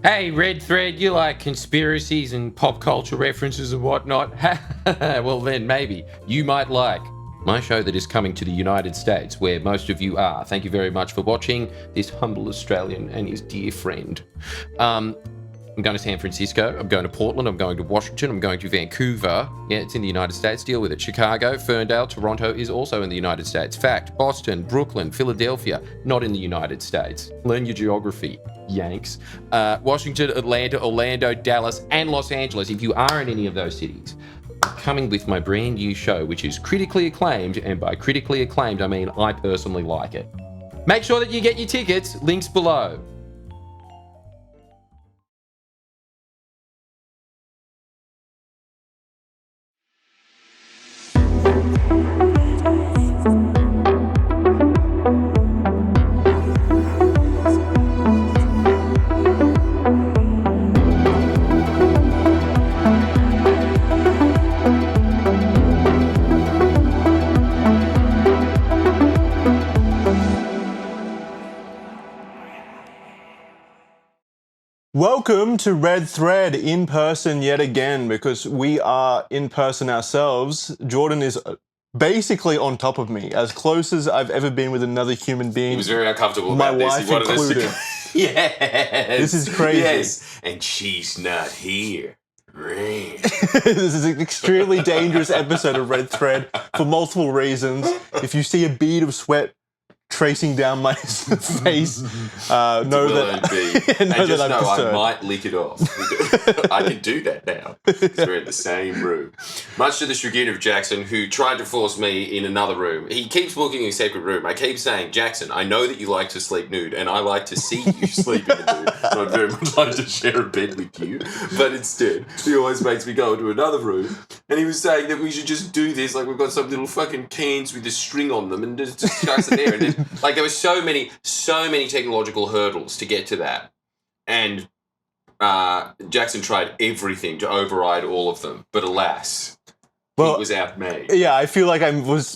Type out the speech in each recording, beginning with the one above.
Hey, Red Thread, you like conspiracies and pop culture references and whatnot? Well, then maybe you might like my show that is coming to the United States, where most of you are. Thank you very much for watching, this humble Australian and his dear friend. I'm going to San Francisco, I'm going to Portland, I'm going to Washington, I'm going to Vancouver. Yeah, it's in the United States, deal with it. Chicago, Ferndale, Toronto is also in the United States. Fact, Boston, Brooklyn, Philadelphia, not in the United States. Learn your geography, Yanks. Washington, Atlanta, Orlando, Dallas, and Los Angeles. If you are in any of those cities, I'm coming with my brand new show, which is critically acclaimed, and by critically acclaimed, I mean I personally like it. Make sure that you get your tickets, links below. Welcome to Red Thread in person yet again, because we are in person ourselves. Jordan is basically on top of me, as close as I've ever been with another human being. He was very uncomfortable my about this. wife He wanted us included. Yes. This is crazy. Yes. And she's not here. This is an extremely dangerous episode of Red Thread for multiple reasons. If you see a bead of sweat tracing down my face, know that I might lick it off. I can do that now because we're in the same room. Much to the chagrin of Jackson, who tried to force me in another room. He keeps booking a separate room. I keep saying, Jackson, I know that you like to sleep nude, and I like to see you sleep in the nude. And I'd very much like to share a bed with you. But instead, he always makes me go into another room. And he was saying that we should just do this, like we've got some little fucking cans with a string on them, and just chucks it there. And then, like, there were so many technological hurdles to get to that. And Jackson tried everything to override all of them. But alas, he was outmade. Yeah, I feel like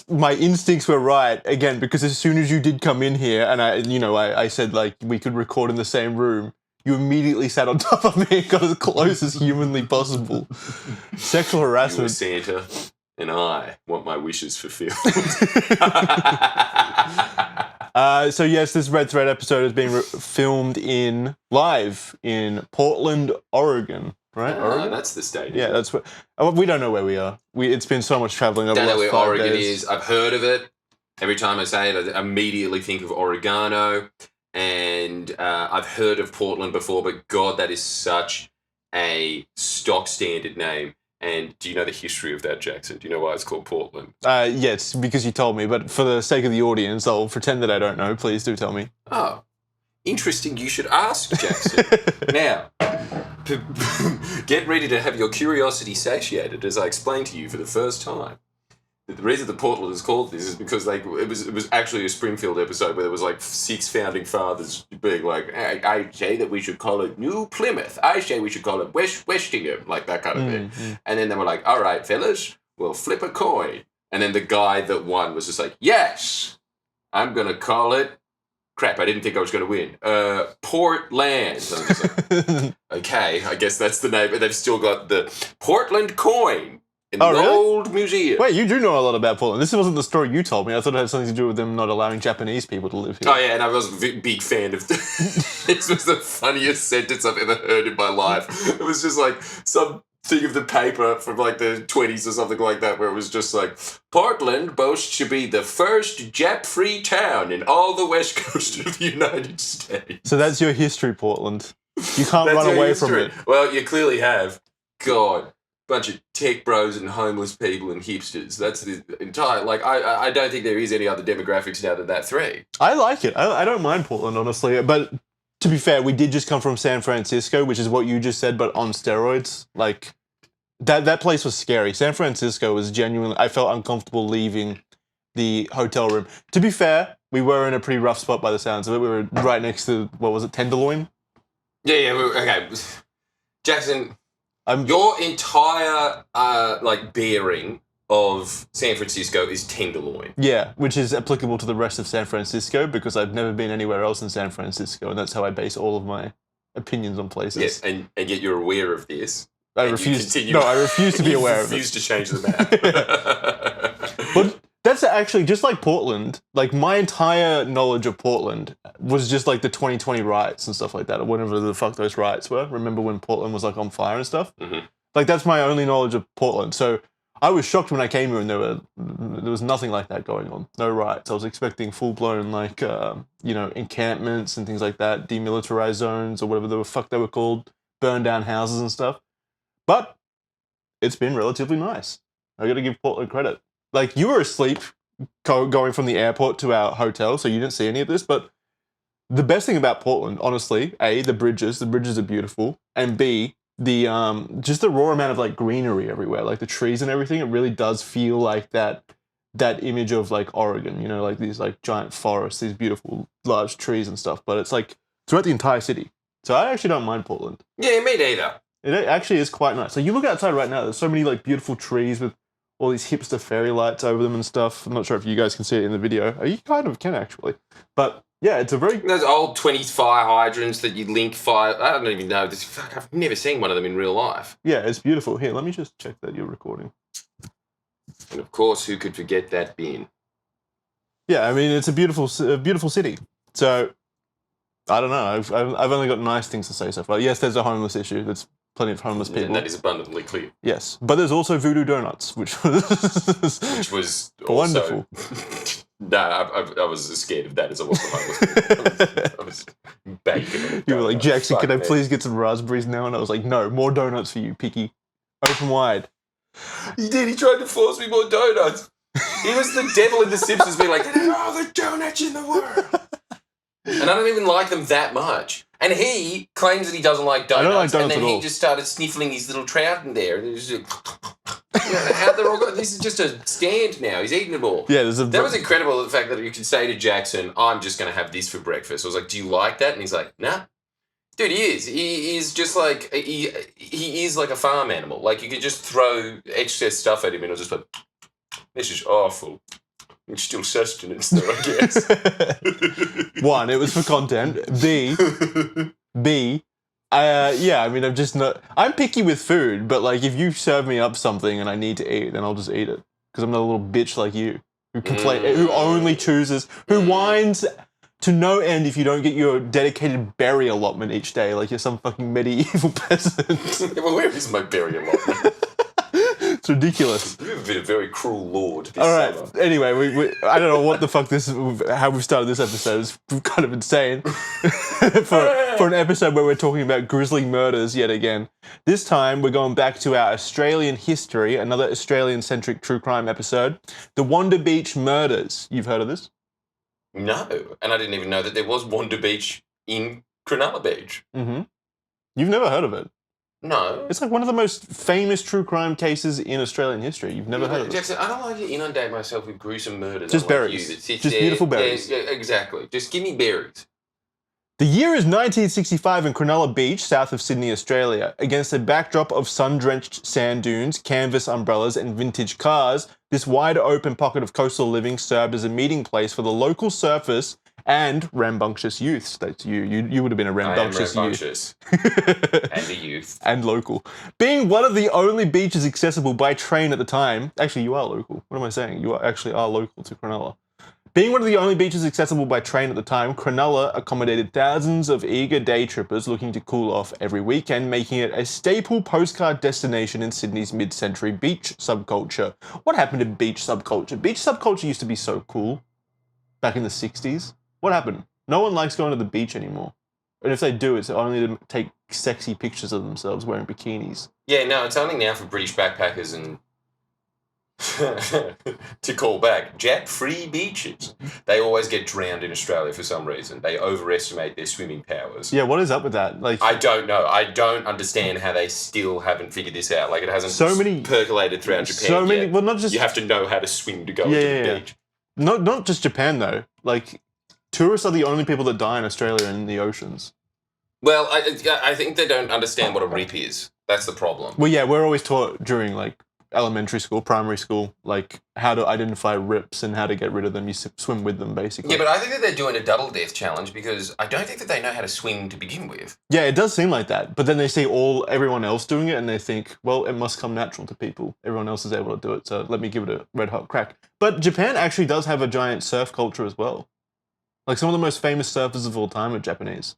my instincts were right, again, because as soon as you did come in here and I said, like, we could record in the same room, you immediately sat on top of me and got as close as humanly possible. Sexual harassment. You were Santa, and I want my wishes fulfilled. So yes, this Red Thread episode is being filmed live in Portland, Oregon, right? Oregon? That's the state. Yeah, that's what. We don't know where we are. It's been so much traveling over the last 5 days. Don't know where Oregon is. I've heard of it. Every time I say it, I immediately think of oregano. And I've heard of Portland before, but God, that is such a stock standard name. And do you know the history of that, Jackson? Do you know why it's called Portland? Yes, because you told me. But for the sake of the audience, I'll pretend that I don't know. Please do tell me. Oh, interesting. You should ask, Jackson. Now, get ready to have your curiosity satiated as I explain to you for the first time. The reason that Portland is called this is because it was actually a Springfield episode where there was like 6 founding fathers being like, I say that we should call it New Plymouth. I say we should call it Westingham, like that kind of thing. And then they were like, all right, fellas, we'll flip a coin. And then the guy that won was just like, yes, I'm going to call it, crap, I didn't think I was going to win, Portland. So I'm just like, okay, I guess that's the name. But they've still got the Portland coin. In the old museum. Wait, you do know a lot about Portland. This wasn't the story you told me. I thought it had something to do with them not allowing Japanese people to live here. Oh, yeah, and I was a big fan of this was the funniest sentence I've ever heard in my life. It was just like some thing of the paper from like the 20s or something like that, where it was just like, Portland boasts to be the first Jap-free town in all the west coast of the United States. So that's your history, Portland. You can't run away from it. Well, you clearly have. God. Bunch of tech bros and homeless people and hipsters. That's the entire, like, I don't think there is any other demographics now than that 3. I like it. I don't mind Portland, honestly. But to be fair, we did just come from San Francisco, which is what you just said, but on steroids. Like, that place was scary. San Francisco was genuinely, I felt uncomfortable leaving the hotel room. To be fair, we were in a pretty rough spot by the sounds of it. We were right next to, what was it, Tenderloin? Yeah, okay. Jackson... your entire, bearing of San Francisco is Tenderloin. Yeah, which is applicable to the rest of San Francisco because I've never been anywhere else in San Francisco, and that's how I base all of my opinions on places. Yes, and yet you're aware of this. I and you refuse. continue- No, I refuse to be you aware of it. refuse to change the map. But that's actually just like Portland. Like my entire knowledge of Portland was just like the 2020 riots and stuff like that, or whatever the fuck those riots were. Remember when Portland was like on fire and stuff? Mhm. Like that's my only knowledge of Portland. So I was shocked when I came here and there was nothing like that going on. No riots. I was expecting full blown like encampments and things like that, demilitarized zones or whatever the fuck they were called, burn down houses and stuff. But it's been relatively nice. I got to give Portland credit. Like you were asleep going from the airport to our hotel, so you didn't see any of this. But the best thing about Portland, honestly, A, the bridges are beautiful, and B, the just the raw amount of like greenery everywhere, like the trees and everything. It really does feel like that image of like Oregon, you know, like these like giant forests, these beautiful large trees and stuff. But it's like throughout the entire city. So I actually don't mind Portland. Yeah, me neither. It actually is quite nice. So you look outside right now, there's so many like beautiful trees with all these hipster fairy lights over them and stuff. I'm not sure if you guys can see it in the video. You kind of can actually. But yeah, it's a very... Those old 20s fire hydrants that you link fire... I don't even know. I've never seen one of them in real life. Yeah, it's beautiful. Here, let me just check that you're recording. And of course, who could forget that bin? Yeah, I mean, it's a beautiful city. So, I don't know. I've only got nice things to say so far. Yes, there's a homeless issue. There's plenty of homeless people. And that is abundantly clear. Yes, but there's also Voodoo Donuts, which was wonderful. Also... No, I was as scared of that as I was the homeless. I was bacon. You were like, Jackson, can I Fuck, please get some raspberries now? And I was like, no, more donuts for you, picky. Open wide. He did. He tried to force me more donuts. He was the devil in The Simpsons, being like, all the donuts in the world. And I don't even like them that much. And he claims that he doesn't like donuts. I don't like donuts and then at he all. just started sniffling his little trout in there. And it was just, how they're all this is just a stand now. He's eating it all. Yeah, that was incredible, the fact that you could say to Jackson, I'm just going to have this for breakfast. I was like, do you like that? And he's like, nah. Dude, he is. He is just like, he is like a farm animal. Like, you could just throw excess stuff at him and he'll just like, this is awful. It's still sustenance, though, I guess. One, it was for content. B, yeah, I mean, I'm just not... I'm picky with food, but, like, if you serve me up something and I need to eat, then I'll just eat it. Because I'm not a little bitch like you, who who only chooses, who whines to no end if you don't get your dedicated berry allotment each day, like you're some fucking medieval peasant. Well, where is my berry allotment? It's ridiculous. You've been a very cruel lord this All right. summer. Anyway, we I don't know what the fuck how we've started this episode. It's kind of insane for an episode where we're talking about grisly murders yet again. This time we're going back to our Australian history, another Australian-centric true crime episode, the Wanda Beach Murders. You've heard of this? No, and I didn't even know that there was Wanda Beach in Cronulla Beach. Mm-hmm. You've never heard of it? No. It's like one of the most famous true crime cases in Australian history. You've never heard of it? Jackson, I don't like to inundate myself with gruesome murders. Just unlike berries. You that sits Just there. beautiful berries. Yeah, exactly. Just give me berries. The year is 1965 in Cronulla Beach, south of Sydney, Australia. Against a backdrop of sun-drenched sand dunes, canvas umbrellas and vintage cars, this wide-open pocket of coastal living served as a meeting place for the local surfers and rambunctious youths. That's you. You would have been a rambunctious youth. And a youth. And local. Being one of the only beaches accessible by train at the time... Actually, you are local. What am I saying? You actually are local to Cronulla. Being one of the only beaches accessible by train at the time, Cronulla accommodated thousands of eager day trippers looking to cool off every weekend, making it a staple postcard destination in Sydney's mid-century beach subculture. What happened to beach subculture? Beach subculture used to be so cool back in the 60s. What happened? No one likes going to the beach anymore. And if they do, it's only to take sexy pictures of themselves wearing bikinis. Yeah, no, it's only now for British backpackers and to call back, Jap-free beaches. They always get drowned in Australia for some reason. They overestimate their swimming powers. Yeah, what is up with that? Like, I don't know. I don't understand how they still haven't figured this out. Like, it hasn't percolated throughout Japan so many, yet. well, not just... You have to know how to swim to go into the beach. Not just Japan, though. Like, tourists are the only people that die in Australia in the oceans. Well, I think they don't understand what a rip is. That's the problem. Well, yeah, we're always taught during, like, elementary school, primary school, like how to identify rips and how to get rid of them. You swim with them, basically. Yeah, but I think that they're doing a double death challenge because I don't think that they know how to swim to begin with. Yeah, it does seem like that. But then they see everyone else doing it and they think, well, it must come natural to people. Everyone else is able to do it, so let me give it a red hot crack. But Japan actually does have a giant surf culture as well. Like some of the most famous surfers of all time are Japanese.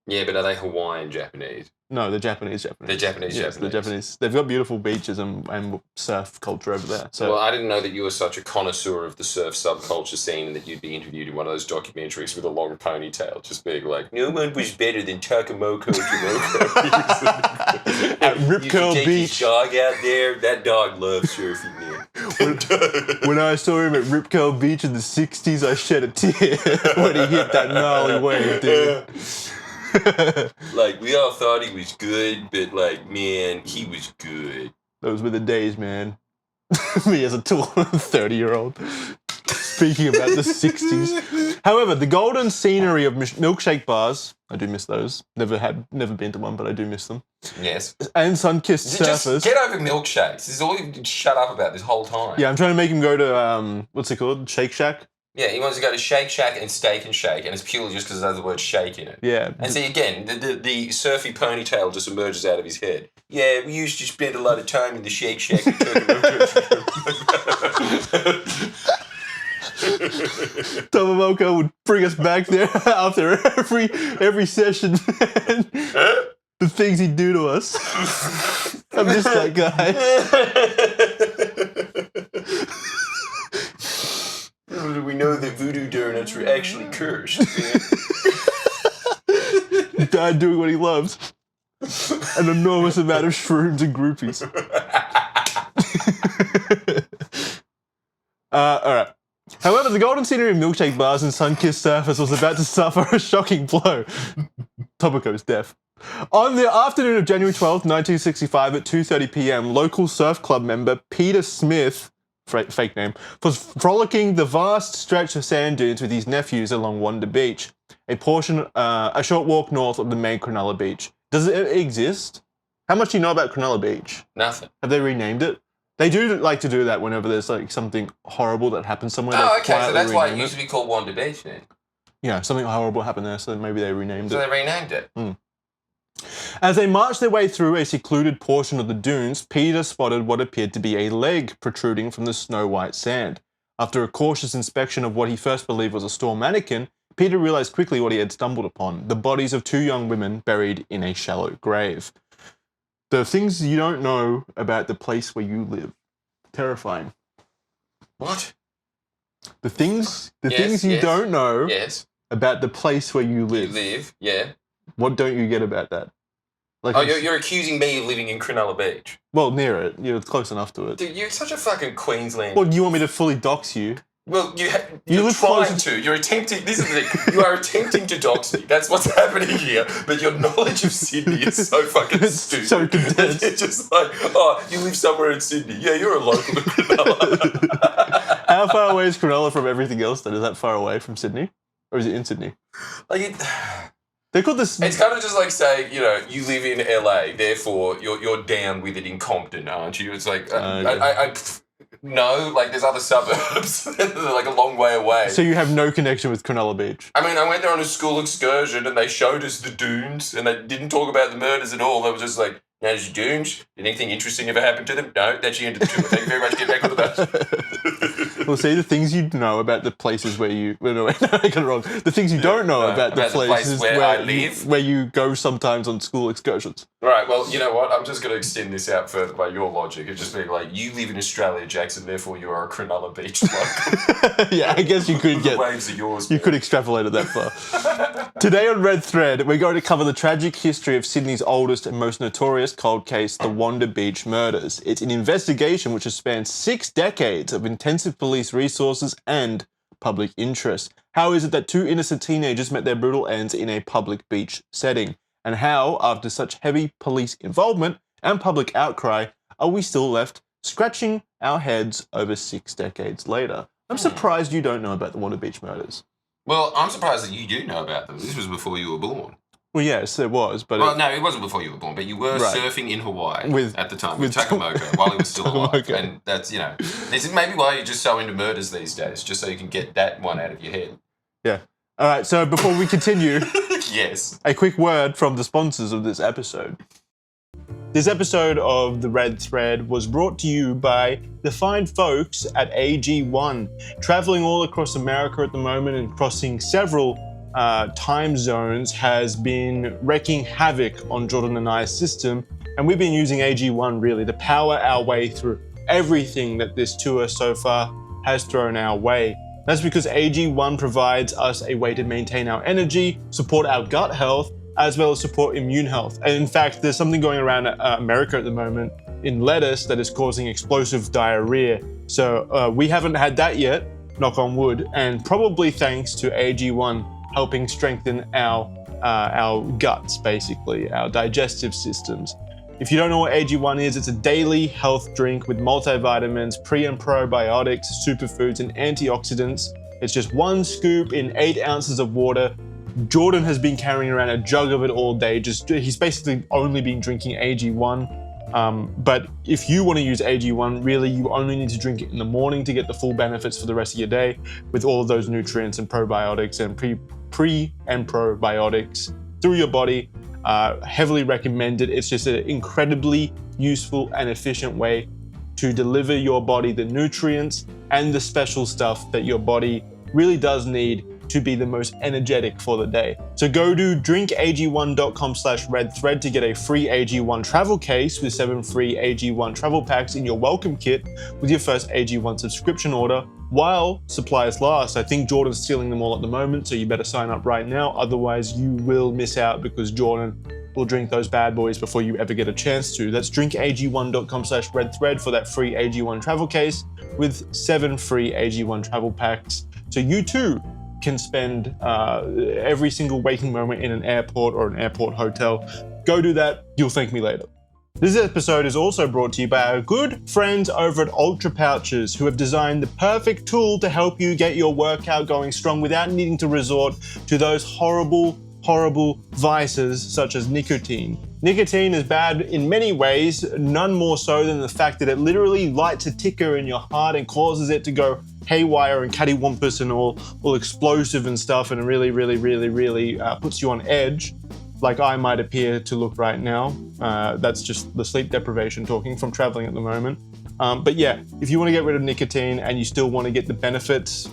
Yeah, but are they Hawaiian Japanese? No, they're Japanese. They're Japanese. Yes, they're Japanese. They've got beautiful beaches and surf culture over there. So, well, I didn't know that you were such a connoisseur of the surf subculture scene and that you'd be interviewed in one of those documentaries with a long ponytail, just being like, no one was better than Takamoko Tomoko. At Rip Curl Beach. Beach. Dog out there, that dog loves surfing, man. When I saw him at Rip Curl Beach in the 60s, I shed a tear when he hit that gnarly wave, dude. Like, we all thought he was good, but, like, man, he was good. Those were the days, man. Me as a 30-year-old. Speaking about the 60s. However, the golden scenery of milkshake bars, I do miss those. Never been to one, but I do miss them. Yes. And sun-kissed Just surfers. get over milkshakes. This is all you've shut up about this whole time. Yeah, I'm trying to make him go to, what's it called? Shake Shack? Yeah, he wants to go to Shake Shack and Steak and Shake, and it's purely just because it has the word shake in it. Yeah. And see, again, the surfy ponytail just emerges out of his head. Yeah, we used to spend a lot of time in the Shake Shack. Tomoko would bring us back there after every session, man. The things he'd do to us. I miss that guy. We know that voodoo donuts were actually cursed. He died doing what he loved. An enormous amount of shrooms and groupies. Alright. However, the golden scenery of milkshake bars and sun-kissed surfers was about to suffer a shocking blow. Tomoko's death. On the afternoon of January 12th, 1965 at 2:30 p.m., local surf club member Peter Smith, fake name, was frolicking the vast stretch of sand dunes with his nephews along Wanda Beach, a short walk north of the main Cronulla Beach. Does it exist? How much do you know about Cronulla Beach? Nothing. Have they renamed it? They do like to do that whenever there's like something horrible that happens somewhere. Oh, okay, so that's why it rename used to be called Wanda Beach then. Yeah, something horrible happened there, so maybe they renamed So it. they renamed it. As they marched their way through a secluded portion of the dunes, Peter spotted what appeared to be a leg protruding from the snow-white sand. After a cautious inspection of what he first believed was a store mannequin, Peter realized quickly what he had stumbled upon: the bodies of two young women buried in a shallow grave. The things you don't know about the place where you live. Terrifying. What? The things Yes, you yes. don't know Yes. about the place where you You live. live, yeah. What don't you get about that? Like, Oh, you're accusing me of living in Cronulla Beach. well, near it. You're close enough to it. Dude, you're such a fucking Queensland. Well, do you want me to fully dox you? Well, You you're live trying close- to. You're attempting. This is the thing. You are attempting to dox me. That's what's happening here. But your knowledge of Sydney is so fucking It's stupid. so condensed. It's just like, oh, you live somewhere in Sydney. Yeah, you're a local to Cronulla. How far away is Cronulla from everything else then? Is that far away from Sydney? Or is it in Sydney? Like They call this... it's kind of just like saying, you know, you live in LA, therefore you're down with it in Compton, aren't you? It's like, no, like there's other suburbs that are like a long way away. So you have no connection with Cronulla Beach? I mean, I went there on a school excursion and they showed us the dunes and they didn't talk about the murders at all. They were just like, now there's your dunes. Did anything interesting ever happen to them? No, that's the end of the tour. Thank you very much. Get back on the bus. Well, see, the things you know about the places where you... Well, no, wait, no, I got it wrong. The things you don't know about the places where I live. where you go sometimes on school excursions. All right, well, you know what? I'm just going to extend this out further by your logic. It's just being like, you live in Australia, Jackson, therefore you are a Cronulla Beach bloke. Yeah, I guess you could The get... waves are yours. You man. could extrapolate it that far. Today on Red Thread, we're going to cover the tragic history of Sydney's oldest and most notorious cold case, the Wanda Beach Murders. It's an investigation which has spanned 6 decades of intensive police resources and public interest. How is it that 2 innocent teenagers met their brutal ends in a public beach setting? And how, after such heavy police involvement and public outcry, are we still left scratching our heads over 6 decades later? I'm surprised you don't know about the Wanda Beach Murders. Well, I'm surprised that you do know about them. This was before you were born. Well, yes, there was, but Well, no, it wasn't before you were born, but you were Right. surfing in Hawaii With- at the time with with Takamoka while he was still alive. Takamoka. And that's, this is maybe why you're just so into murders these days, just so you can get that one out of your head. yeah. All right, so before we continue, Yes. a quick word from the sponsors of this episode. This episode of The Red Thread was brought to you by the fine folks at AG1, traveling all across America at the moment and crossing several time zones has been wreaking havoc on Jordan and I's system, and we've been using AG1 really to power our way through everything that this tour so far has thrown our way. That's because AG1 provides us a way to maintain our energy, support our gut health, as well as support immune health. And in fact, there's something going around America at the moment in lettuce that is causing explosive diarrhea. So we haven't had that yet, knock on wood, and probably thanks to AG1 helping strengthen our guts, basically, our digestive systems. If you don't know what AG1 is, it's a daily health drink with multivitamins, pre and probiotics, superfoods, and antioxidants. It's just 1 scoop in 8 ounces of water. Jordan has been carrying around a jug of it all day. He's basically only been drinking AG1. But if you want to use AG1, really, you only need to drink it in the morning to get the full benefits for the rest of your day with all of those nutrients and probiotics and pre and probiotics through your body. Heavily recommended. It's just an incredibly useful and efficient way to deliver your body the nutrients and the special stuff that your body really does need to be the most energetic for the day. So go to drinkag1.com/redthread to get a free AG1 travel case with 7 free AG1 travel packs in your welcome kit with your first AG1 subscription order while supplies last. I think Jordan's stealing them all at the moment, so you better sign up right now. Otherwise, you will miss out because Jordan will drink those bad boys before you ever get a chance to. That's drinkag1.com/redthread for that free AG1 travel case with 7 free AG1 travel packs. So you too can spend every single waking moment in an airport or an airport hotel. Go do that. You'll thank me later. This episode is also brought to you by our good friends over at Ultra Pouches, who have designed the perfect tool to help you get your workout going strong without needing to resort to those horrible vices such as nicotine. Nicotine is bad in many ways, none more so than the fact that it literally lights a ticker in your heart and causes it to go haywire and cattywampus and all explosive and stuff, and really puts you on edge, like I might appear to look right now. That's just the sleep deprivation talking from traveling at the moment. But yeah, if you want to get rid of nicotine and you still want to get the benefits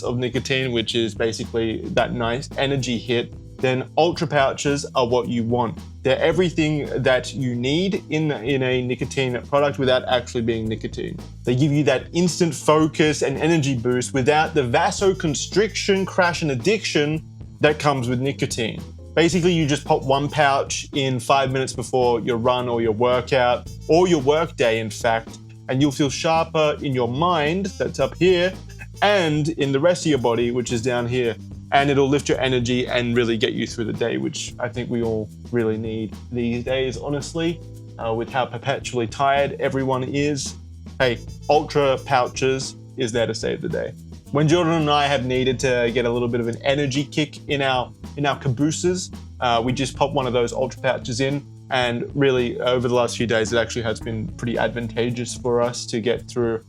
of nicotine, which is basically that nice energy hit, then Ultra Pouches are what you want. They're everything that you need in a nicotine product without actually being nicotine. They give you that instant focus and energy boost without the vasoconstriction, crash, and addiction that comes with nicotine. Basically, you just pop 1 pouch in 5 minutes before your run or your workout, or your work day, in fact, and you'll feel sharper in your mind, that's up here, and in the rest of your body, which is down here. And it'll lift your energy and really get you through the day, which I think we all really need these days, honestly, with how perpetually tired everyone is. Hey, Ultra Pouches is there to save the day. When Jordan and I have needed to get a little bit of an energy kick in our cabooses, we just pop one of those Ultra Pouches in, and really over the last few days, it actually has been pretty advantageous for us to get through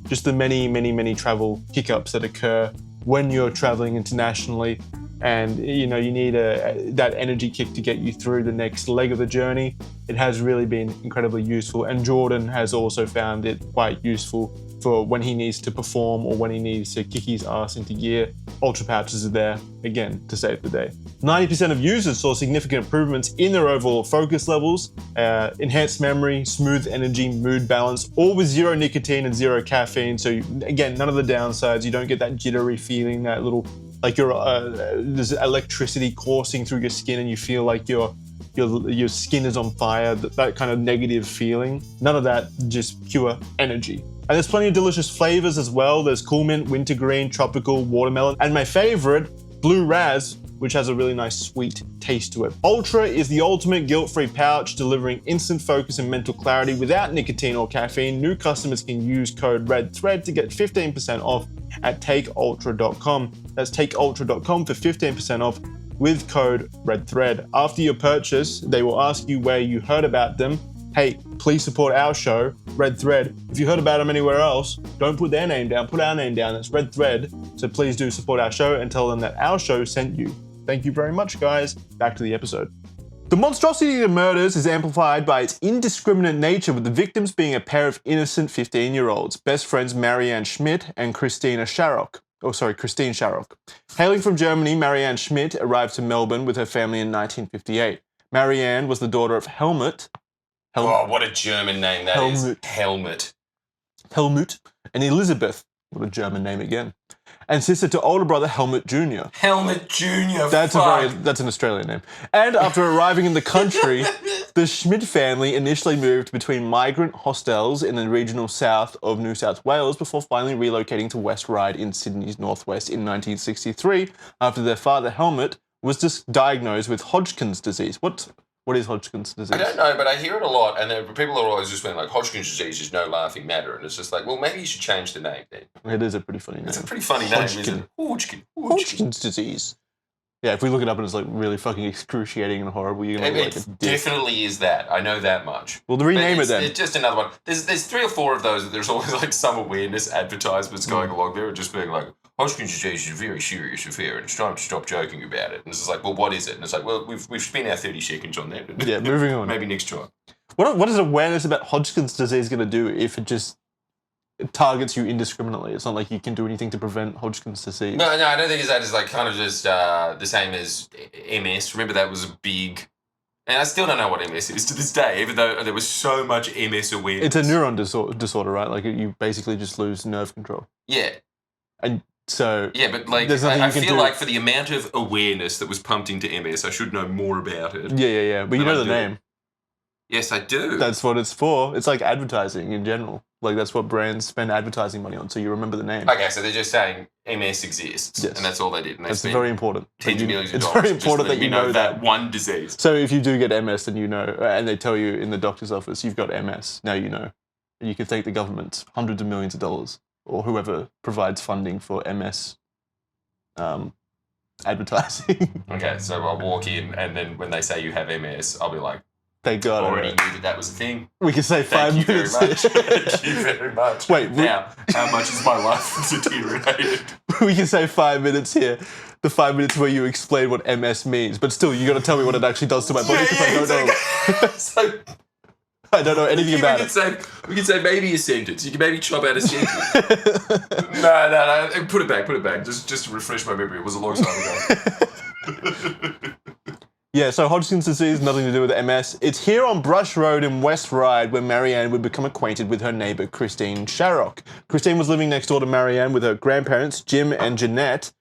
just the many travel hiccups that occur when you're traveling internationally, and you need that energy kick to get you through the next leg of the journey. It has really been incredibly useful, and Jordan has also found it quite useful for when he needs to perform or when he needs to kick his ass into gear. Ultra Pouches are there, again, to save the day. 90% of users saw significant improvements in their overall focus levels, enhanced memory, smooth energy, mood balance, all with 0 nicotine and 0 caffeine. So again, none of the downsides. You don't get that jittery feeling, that little, like there's electricity coursing through your skin and you feel like your skin is on fire, that kind of negative feeling. None of that, just pure energy. And there's plenty of delicious flavors as well. There's cool mint, wintergreen, tropical, watermelon, and my favorite, blue raz, which has a really nice sweet taste to it. Ultra is the ultimate guilt-free pouch, delivering instant focus and mental clarity without nicotine or caffeine. New customers can use code REDTHREAD to get 15% off at takeultra.com. That's takeultra.com for 15% off with code REDTHREAD. After your purchase, they will ask you where you heard about them. Hey, please support our show, Red Thread. If you heard about them anywhere else, don't put their name down, put our name down. It's Red Thread. So please do support our show and tell them that our show sent you. Thank you very much, guys. Back to the episode. The monstrosity of murders is amplified by its indiscriminate nature, with the victims being a pair of innocent 15-year-olds, best friends Marianne Schmidt and Christine Sharrock. Hailing from Germany, Marianne Schmidt arrived to Melbourne with her family in 1958. Marianne was the daughter of Helmut. Oh, what a German name that is. Helmut. And Elizabeth, what a German name again, and sister to older brother Helmut Jr. Helmut Jr. That's an Australian name. And after arriving in the country, the Schmidt family initially moved between migrant hostels in the regional south of New South Wales before finally relocating to West Ryde in Sydney's northwest in 1963 after their father Helmut was just diagnosed with Hodgkin's disease. What is Hodgkin's disease? I don't know, but I hear it a lot, and people are always just being like, Hodgkin's disease is no laughing matter, and it's just like, well, maybe you should change the name then. It is a pretty funny name. It's a pretty funny name, isn't it? Hodgkin's disease. Yeah, if we look it up and it's like really fucking excruciating and horrible, you're gonna look like a dick. Definitely is that. I know that much. Well, rename it then. It's just another one. There's 3 or 4 of those. There's always like some awareness advertisements going along there, and just being like, Hodgkin's disease is a very serious affair, and it's time to stop joking about it. And it's just like, well, what is it? And it's like, well, we've spent our 30 seconds on that. Yeah, moving on. Maybe next time. What is awareness about Hodgkin's disease going to do if it just targets you indiscriminately? It's not like you can do anything to prevent Hodgkin's disease. No, I don't think it's that. It's like kind of just the same as MS. Remember that was a big... And I still don't know what MS is to this day, even though there was so much MS awareness. It's a neuron disorder, right? Like you basically just lose nerve control. Yeah. And so... Yeah, but like I feel like for the amount of awareness that was pumped into MS, I should know more about it. Yeah. But you know the name. Yes, I do. That's what it's for. It's like advertising in general. Like that's what brands spend advertising money on, so you remember the name. Okay, so they're just saying MS exists, and that's all they did. And that's very important. Tens of millions of dollars. It's very important that you know that one disease. So if you do get MS, then you know, and they tell you in the doctor's office, you've got MS, now you know. And you can thank the government, hundreds of millions of dollars, or whoever provides funding for MS advertising. Okay, so I'll walk in, and then when they say you have MS, I'll be like, thank God. I already knew that was a thing. We can say 5 minutes. Thank you very much. Wait. Now, how much is my life deteriorated? We can say 5 minutes here. The 5 minutes where you explain what MS means. But still, you got to tell me what it actually does to my body because I don't know. So, I don't know anything about it. We can say maybe a sentence. You can maybe chop out a sentence. No. Put it back. Just to refresh my memory. It was a long time ago. Yeah, so Hodgkin's disease, nothing to do with MS. It's here on Brush Road in West Ryde where Marianne would become acquainted with her neighbour, Christine Sharrock. Christine was living next door to Marianne with her grandparents, Jim and Jeanette.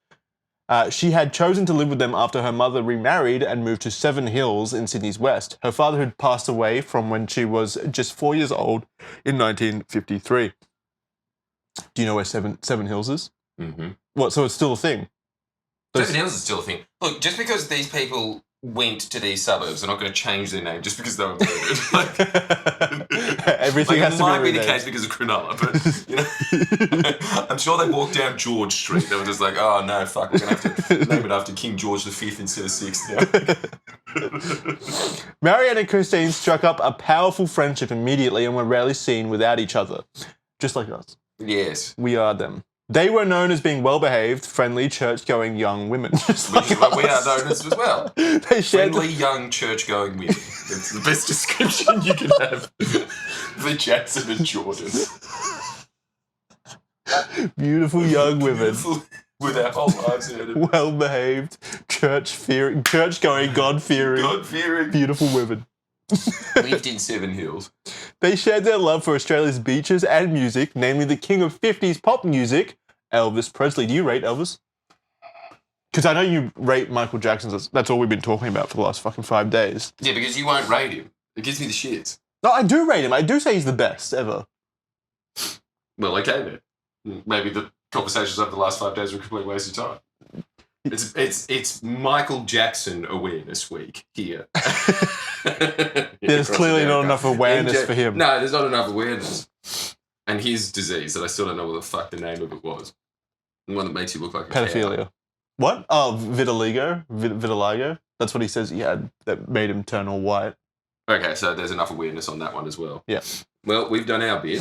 She had chosen to live with them after her mother remarried and moved to Seven Hills in Sydney's west. Her father had passed away from when she was just 4 years old in 1953. Do you know where Seven Hills is? Mm-hmm. What, so it's still a thing? Seven Hills is still a thing. Look, just because these people went to these suburbs, they're not going to change their name just because they were murdered. Everything has to be It might be the case because of Cronulla, but you know, I'm sure they walked down George Street. They were just like, "Oh no, fuck, we're going to have to name it after King George V instead of VI." Now. Marianne and Christine struck up a powerful friendship immediately and were rarely seen without each other, just like us. Yes, we are them. They were known as being well-behaved, friendly, church-going young women. Which is what we are known as well. They shared friendly, young, church-going women. That's the best description you can have for Jackson and Jordan. Beautiful young women. Beautiful, with our whole lives in it. Well-behaved, church-going, God-fearing, beautiful women. Lived in Seven Hills. They shared their love for Australia's beaches and music, namely the king of 50s pop music, Elvis Presley. Do you rate Elvis? Because I know you rate Michael Jackson. That's all we've been talking about for the last fucking 5 days. Yeah, because you won't rate him. It gives me the shits. No, I do rate him. I do say he's the best ever. Well, okay then. Maybe the conversations over the last 5 days were a complete waste of time. It's Michael Jackson Awareness Week here. There's clearly not enough awareness for him. No, there's not enough awareness. And his disease that I still don't know what the fuck the name of it was. The one that makes you look like a pedophilia. cow. What? Oh, vitiligo. That's what he says he had that made him turn all white. Okay, so there's enough awareness on that one as well. Yeah. Well, we've done our bit.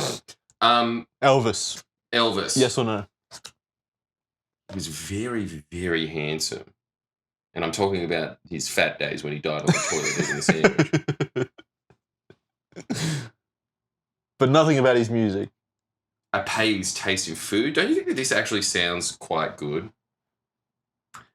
Elvis. Elvis. Yes or no? He was very, very handsome. And I'm talking about his fat days when he died on the toilet eating a sandwich. But nothing about his music. I pay his taste in food. Don't you think that this actually sounds quite good?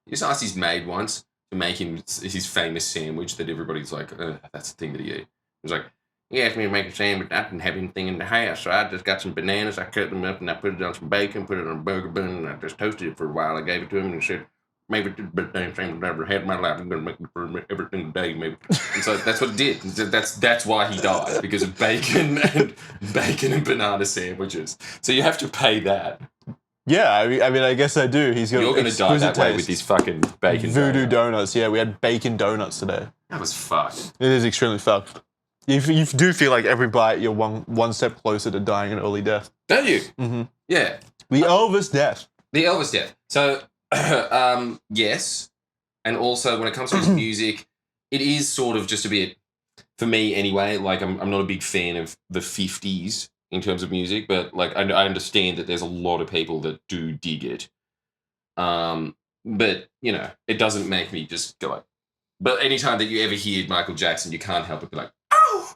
He just asked his maid once to make him his famous sandwich that everybody's like, that's the thing that he ate. He was like, he asked me to make a sandwich. I didn't have anything in the house, so I just got some bananas. I cut them up and I put it on some bacon, put it on a burger bun, and I just toasted it for a while. I gave it to him and he said, maybe it's the best damn sandwich I ever had in my life. I'm going to make it for everything today, maybe. And so that's what it did. That's why he died, because of bacon and banana sandwiches. So you have to pay that. Yeah, I mean, I guess I do. He's got You're going to die that way with this fucking bacon voodoo donuts. Yeah, we had bacon donuts today. That was fucked. It is extremely fucked. You do feel like every bite you're one step closer to dying an early death. Don't you? Mm-hmm. Yeah. The Elvis death. The Elvis death. So, yes. And also, when it comes to his music, it is sort of just a bit, for me anyway, like I'm not a big fan of the 50s in terms of music, but like I understand that there's a lot of people that do dig it. But, you know, it doesn't make me just go like, but anytime that you ever hear Michael Jackson, you can't help but be like, oh,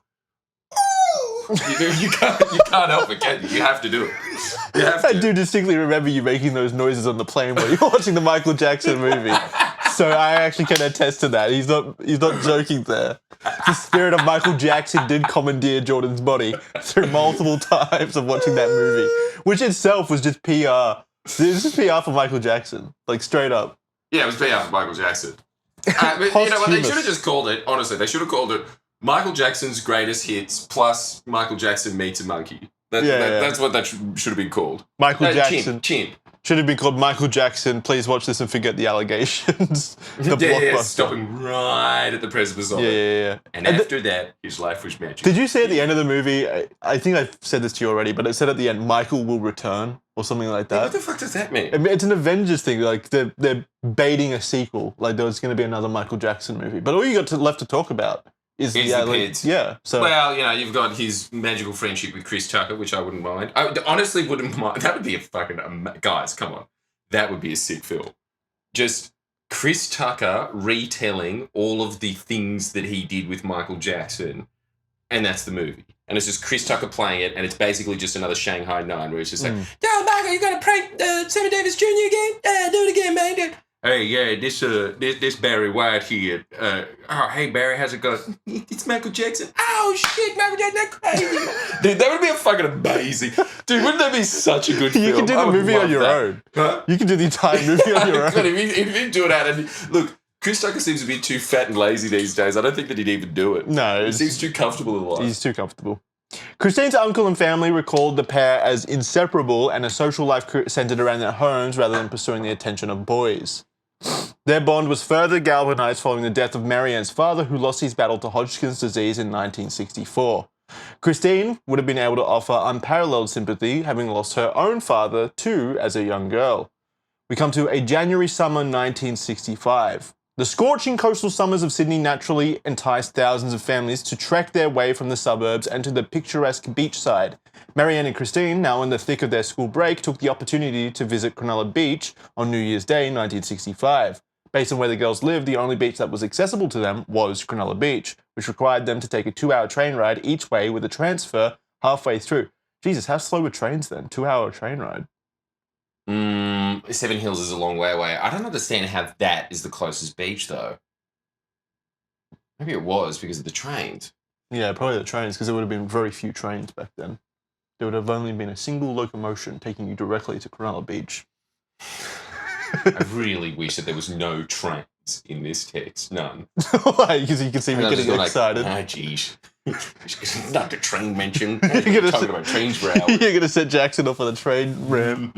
you can't help it, can you? You have to do it. You have to. I do distinctly remember you making those noises on the plane when you're watching the Michael Jackson movie. So I actually can attest to that. He's not joking there. The spirit of Michael Jackson did commandeer Jordan's body through multiple times of watching that movie, which itself was just PR. This is PR for Michael Jackson, like straight up. Yeah, it was PR for Michael Jackson. But you know what? They should have just called it, honestly, they should have called it Michael Jackson's Greatest Hits plus Michael Jackson Meets a Monkey. That's what that should have been called. Michael Jackson. Chimp. Should have been called Michael Jackson, Please Watch This and Forget the Allegations. The stopping right at the precipice of it. Yeah. And after that, his life was magic. Did you say at the end of the movie, I think I've said this to you already, but it said at the end, Michael will return, or something like that? Yeah, what the fuck does that mean? I mean, it's an Avengers thing, like they're baiting a sequel, like there was going to be another Michael Jackson movie. But all you got left to talk about is the Peds. Yeah. So well, you know, you've got his magical friendship with Chris Tucker, which I wouldn't mind. I honestly wouldn't mind. That would be a fucking guys. Come on, that would be a sick film. Just Chris Tucker retelling all of the things that he did with Michael Jackson, and that's the movie. And it's just Chris Tucker playing it, and it's basically just another Shanghai 9 where it's just like, "Oh, Michael, you gonna prank Sammy Davis Jr. again? Do it again, man." Hey, yeah, this Barry White here. Hey, Barry, how's it going? It's Michael Jackson. Oh, shit, Michael Jackson, that's crazy. Dude, that would be a fucking amazing. Dude, wouldn't that be such a good film? You can do the movie on your own. Huh? You can do the entire movie on your own. If you do it out, and look, Chris Tucker seems a bit too fat and lazy these days. I don't think that he'd even do it. No. He seems too comfortable in life. He's too comfortable. Christine's uncle and family recalled the pair as inseparable and a social life centered around their homes rather than pursuing the attention of boys. Their bond was further galvanized following the death of Marianne's father, who lost his battle to Hodgkin's disease in 1964. Christine would have been able to offer unparalleled sympathy, having lost her own father too as a young girl. We come to a January summer 1965. The scorching coastal summers of Sydney naturally enticed thousands of families to trek their way from the suburbs and to the picturesque beachside. Marianne and Christine, now in the thick of their school break, took the opportunity to visit Cronulla Beach on New Year's Day 1965. Based on where the girls lived, the only beach that was accessible to them was Cronulla Beach, which required them to take a 2-hour train ride each way with a transfer halfway through. Jesus, how slow were trains then? 2-hour train ride. Seven Hills is a long way away. I don't understand how that is the closest beach, though. Maybe it was because of the trains. Yeah, probably the trains, because there would have been very few trains back then. There would have only been a single locomotion taking you directly to Cronulla Beach. I really wish that there was no trains in this text. None. Because you can see me getting excited. Like, geez. Not the train mention. You're talking about trains for hours. You're going to set Jackson off on a train ram.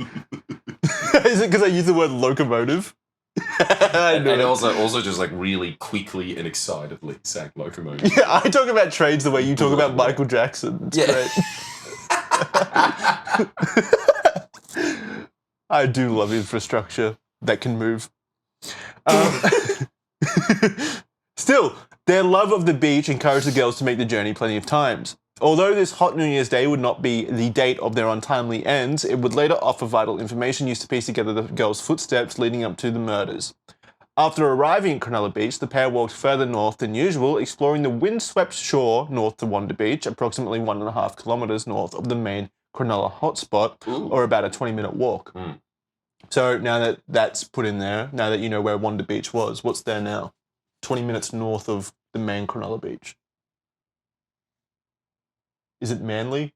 Is it because I use the word locomotive? and also just like really quickly and excitedly saying locomotive. Yeah, I talk about trains the way you talk about Michael Jackson. It's great. I do love infrastructure that can move. Still, their love of the beach encouraged the girls to make the journey plenty of times. Although this hot New Year's Day would not be the date of their untimely ends, it would later offer vital information used to piece together the girls' footsteps leading up to the murders. After arriving at Cronulla Beach, the pair walked further north than usual, exploring the windswept shore north to Wanda Beach, approximately 1.5 kilometres north of the main Cronulla hotspot, or about a 20-minute walk. So now that that's put in there, now that you know where Wanda Beach was, what's there now? 20 minutes north of the main Cronulla Beach. Is it Manly?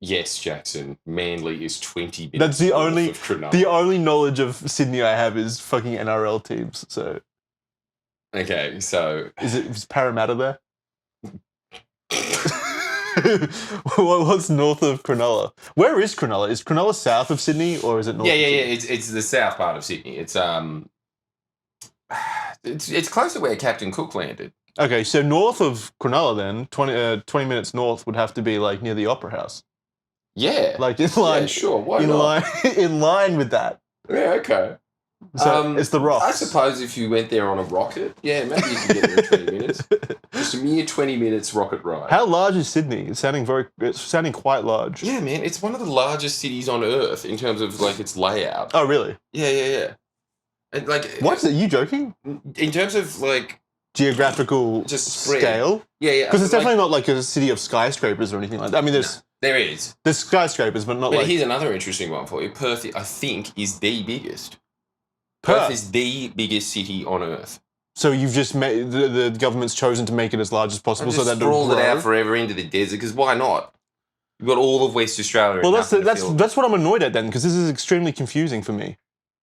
Yes, Jackson. Manly is 20 minutes. That's the north only of Cronulla. the only knowledge of Sydney I have is fucking NRL teams. So Okay, so is Parramatta there? What's north of Cronulla? Where is Cronulla? Is Cronulla south of Sydney or is it north? yeah. of Sydney? It's the south part of Sydney. It's close to where Captain Cook landed. Okay, so north of Cronulla then, 20 minutes north would have to be like near the Opera House. Yeah. Like in line, Yeah, sure. Why in not? line, in line with that. Yeah, okay. So it's the Rocks. I suppose if you went there on a rocket, yeah, maybe you could get there in 20 minutes. Just a mere 20 minutes rocket ride. How large is Sydney? It's sounding quite large. Yeah, man, it's one of the largest cities on Earth in terms of like its layout. Oh, really? Yeah. And like, What? Are you joking? in terms of like Geographical just spread. scale? Yeah. Because it's definitely not like a city of skyscrapers or anything like that. I mean, There is. there's skyscrapers, but not But like here's another interesting one for you. Perth, I think, is the biggest. Perth. Perth is the biggest city on Earth. So you've just made the government's chosen to make it as large as possible, And so just that it'll sprawl it grow. out forever into the desert, because why not? You've got all of West Australia. Well, and nothing to fill. that's what I'm annoyed at then, because this is extremely confusing for me.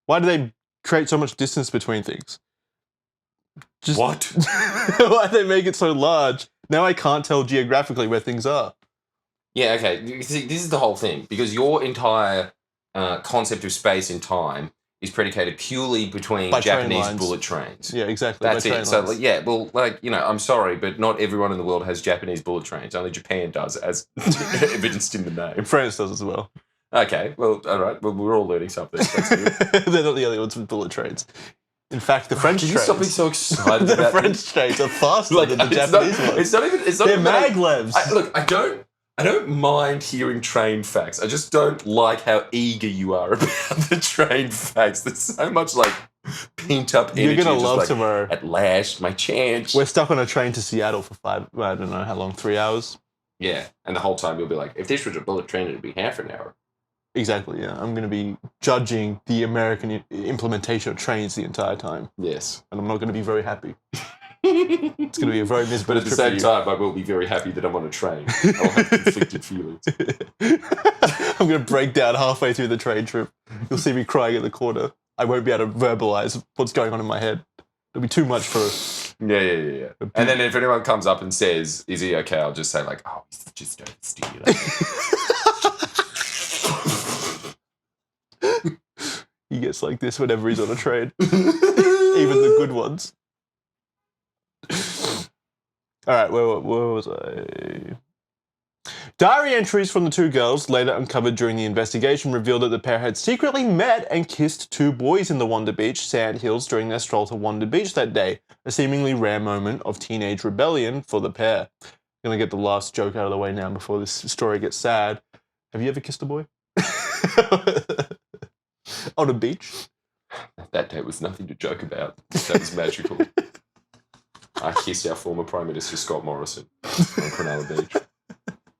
Why do they create so much distance between things? Just, What? Why do they make it so large? Now I can't tell geographically where things are. Yeah, okay. You see, this is the whole thing, because your entire concept of space and time is predicated purely between By train Japanese lines. bullet trains. Yeah, exactly. That's by train it. So, lines. like, yeah, well, like, you know, I'm sorry, but not everyone in the world has Japanese bullet trains. Only Japan does, as evidenced in the name. France does as well. Okay, well, all right. Well, we're all learning something. That's good. They're not the only ones with bullet trains. In fact, the French Can you trains. stop being so excited the about French this? trains are faster Like, than the it's Japanese not, ones. It's not even. It's not They're even that maglevs. Look, I don't mind hearing train facts. I just don't like how eager you are about the train facts. There's so much like pent up energy. You're gonna just love like, tomorrow. At last, my chance. We're stuck on a train to Seattle for I don't know how long, 3 hours? Yeah, and the whole time you'll be like, if this was a bullet train, it'd be half an hour. Exactly, yeah. I'm going to be judging the American implementation of trains the entire time. Yes. And I'm not going to be very happy. It's going to be a very miserable But at the trip for same you. time, I will be very happy that I'm on a train. I'll have conflicted feelings. I'm going to break down halfway through the train trip. You'll see me crying at the corner. I won't be able to verbalize what's going on in my head. It'll be too much for... Yeah. And then if anyone comes up and says, is he okay? I'll just say like, oh, he's just don't stimulate. He gets like this whenever he's on a train. Even the good ones. All right, where was I? Diary entries from the two girls, later uncovered during the investigation, revealed that the pair had secretly met and kissed two boys in the Wanda Beach sandhills during their stroll to Wanda Beach that day, a seemingly rare moment of teenage rebellion for the pair. I'm going to get the last joke out of the way now before this story gets sad. Have you ever kissed a boy? On a beach? That day was nothing to joke about. That was magical. I kissed our former Prime Minister, Scott Morrison, on Cronulla Beach.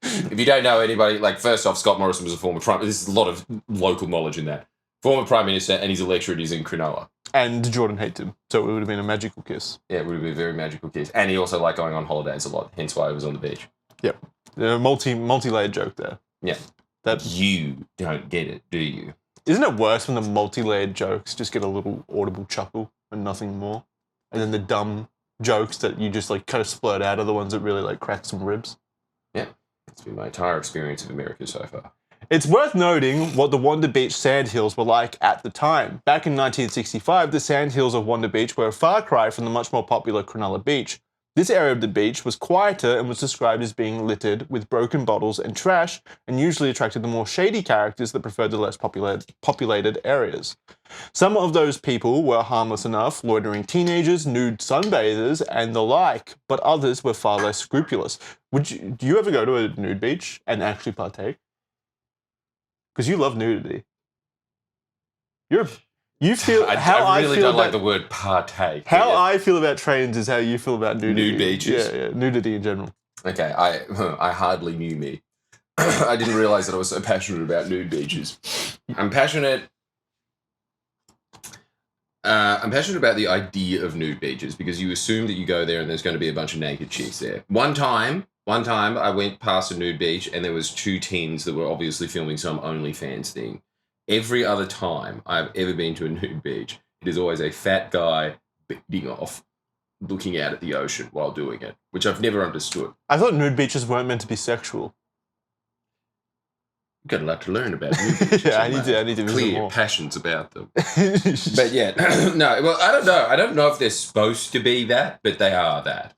If you don't know anybody, like, first off, Scott Morrison was a former Prime Minister. There's a lot of local knowledge in that. Former Prime Minister, and his electorate is in Cronulla. And Jordan hates him, so it would have been a magical kiss. Yeah, it would have been a very magical kiss. And he also liked going on holidays a lot, hence why he was on the beach. Yep. A multi-layered joke there. Yeah. That You don't get it, do you? Isn't it worse when the multi-layered jokes just get a little audible chuckle and nothing more? And then the dumb jokes that you just like kind of splurt out are the ones that really like crack some ribs? Yeah. It's been my entire experience of America so far. It's worth noting what the Wanda Beach sandhills were like at the time. Back in 1965, the sandhills of Wanda Beach were a far cry from the much more popular Cronulla Beach. This area of the beach was quieter and was described as being littered with broken bottles and trash, and usually attracted the more shady characters that preferred the less populated areas. Some of those people were harmless enough, loitering teenagers, nude sunbathers, and the like, but others were far less scrupulous. Do you ever go to a nude beach and actually partake? Because you love nudity. You feel I really don't like the word partake. I feel about trains is how you feel about nudity. Nude beaches. Yeah, nudity in general. Okay, I hardly knew me. I didn't realize that I was so passionate about nude beaches. I'm passionate about the idea of nude beaches because you assume that you go there and there's going to be a bunch of naked chicks there. One time I went past a nude beach and there was 2 teens that were obviously filming some OnlyFans thing. Every other time I've ever been to a nude beach, it is always a fat guy beating off, looking out at the ocean while doing it, which I've never understood. I thought nude beaches weren't meant to be sexual. You've got a lot to learn about nude beaches. Yeah, I need to visit clear more. passions about them. But yeah, no, well, I don't know. I don't know if they're supposed to be that, but they are that.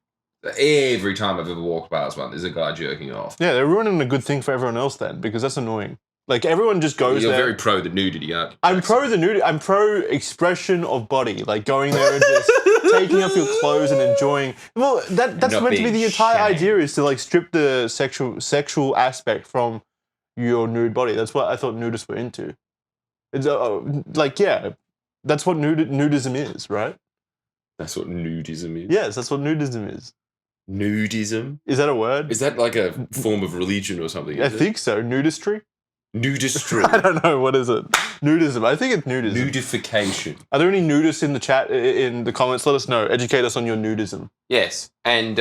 Every time I've ever walked past one, there's a guy jerking off. Yeah, they're ruining a good thing for everyone else then, because that's annoying. Like, everyone just goes You're there. very pro the nudity, aren't you? I'm pro the nudity. I'm pro expression of body. Like, going there and just taking off your clothes and enjoying. Well, that's not meant to be being the entire shamed. idea, is to, like, strip the sexual aspect from your nude body. That's what I thought nudists were into. It's that's what nudism is, right? That's what nudism is? Yes, that's what nudism is. Nudism? Is that a word? Is that like a form of religion or something? I think so. Nudistry? Nudistry. I don't know. What is it? Nudism. I think it's nudism. Nudification. Are there any nudists in the chat, in the comments? Let us know. Educate us on your nudism. Yes. And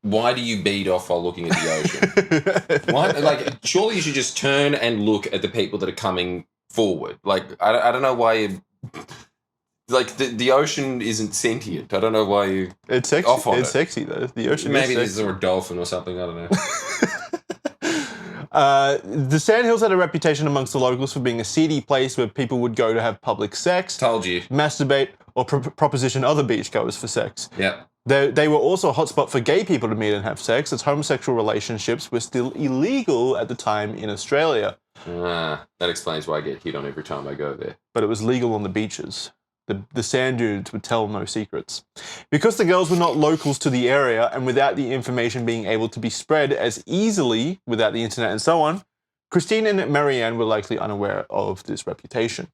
why do you beat off while looking at the ocean? Why? Like, surely you should just turn and look at the people that are coming forward. Like, I don't know why you... Like, the ocean isn't sentient. I don't know why you... It's sexy. Off on It's it. sexy, though. The ocean Maybe is this sexy. is a dolphin or something. I don't know. The Sandhills had a reputation amongst the locals for being a seedy place where people would go to have public sex, Told you. masturbate, or proposition other beachgoers for sex. Yeah. They were also a hotspot for gay people to meet and have sex, as homosexual relationships were still illegal at the time in Australia. That explains why I get hit on every time I go there. But it was legal on the beaches. The sand dunes would tell no secrets. Because the girls were not locals to the area, and without the information being able to be spread as easily without the internet and so on, Christine and Marianne were likely unaware of this reputation.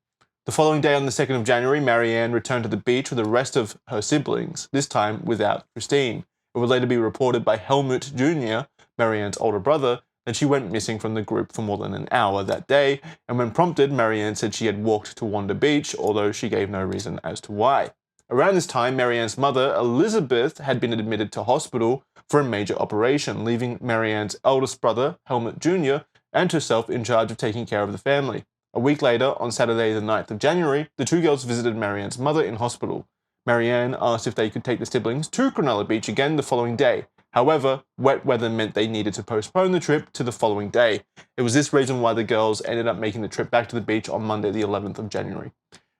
The following day, on the 2nd of January, Marianne returned to the beach with the rest of her siblings, this time without Christine. It would later be reported by Helmut Jr., Marianne's older brother, that she went missing from the group for more than an hour that day, and when prompted, Marianne said she had walked to Wanda Beach, although she gave no reason as to why. Around this time, Marianne's mother, Elizabeth, had been admitted to hospital for a major operation, leaving Marianne's eldest brother, Helmut Jr., and herself in charge of taking care of the family. A week later, on Saturday the 9th of January, the 2 girls visited Marianne's mother in hospital. Marianne asked if they could take the siblings to Cronulla Beach again the following day. However, wet weather meant they needed to postpone the trip to the following day. It was this reason why the girls ended up making the trip back to the beach on Monday the 11th of January.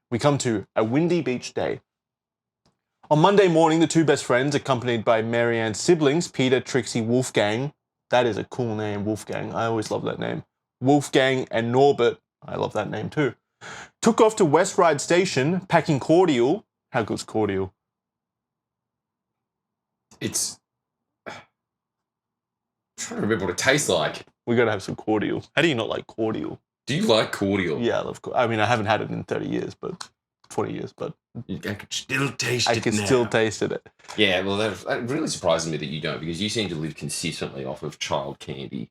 We come to a windy beach day. On Monday morning, the 2 best friends, accompanied by Marianne's siblings, Peter, Trixie, Wolfgang, that is a cool name, Wolfgang, I always love that name, Wolfgang and Norbert, I love that name too, took off to West Ryde Station, packing cordial. How good's cordial? It's... I'm trying to remember what it tastes like. We gotta have some cordial. How do you not like cordial? Do you like cordial? Yeah, I love. I mean, I haven't had it in 30 years, but 20 years, but I could still taste I it can now. still taste it. Yeah, well, that really surprises me that you don't, because you seem to live consistently off of child candy.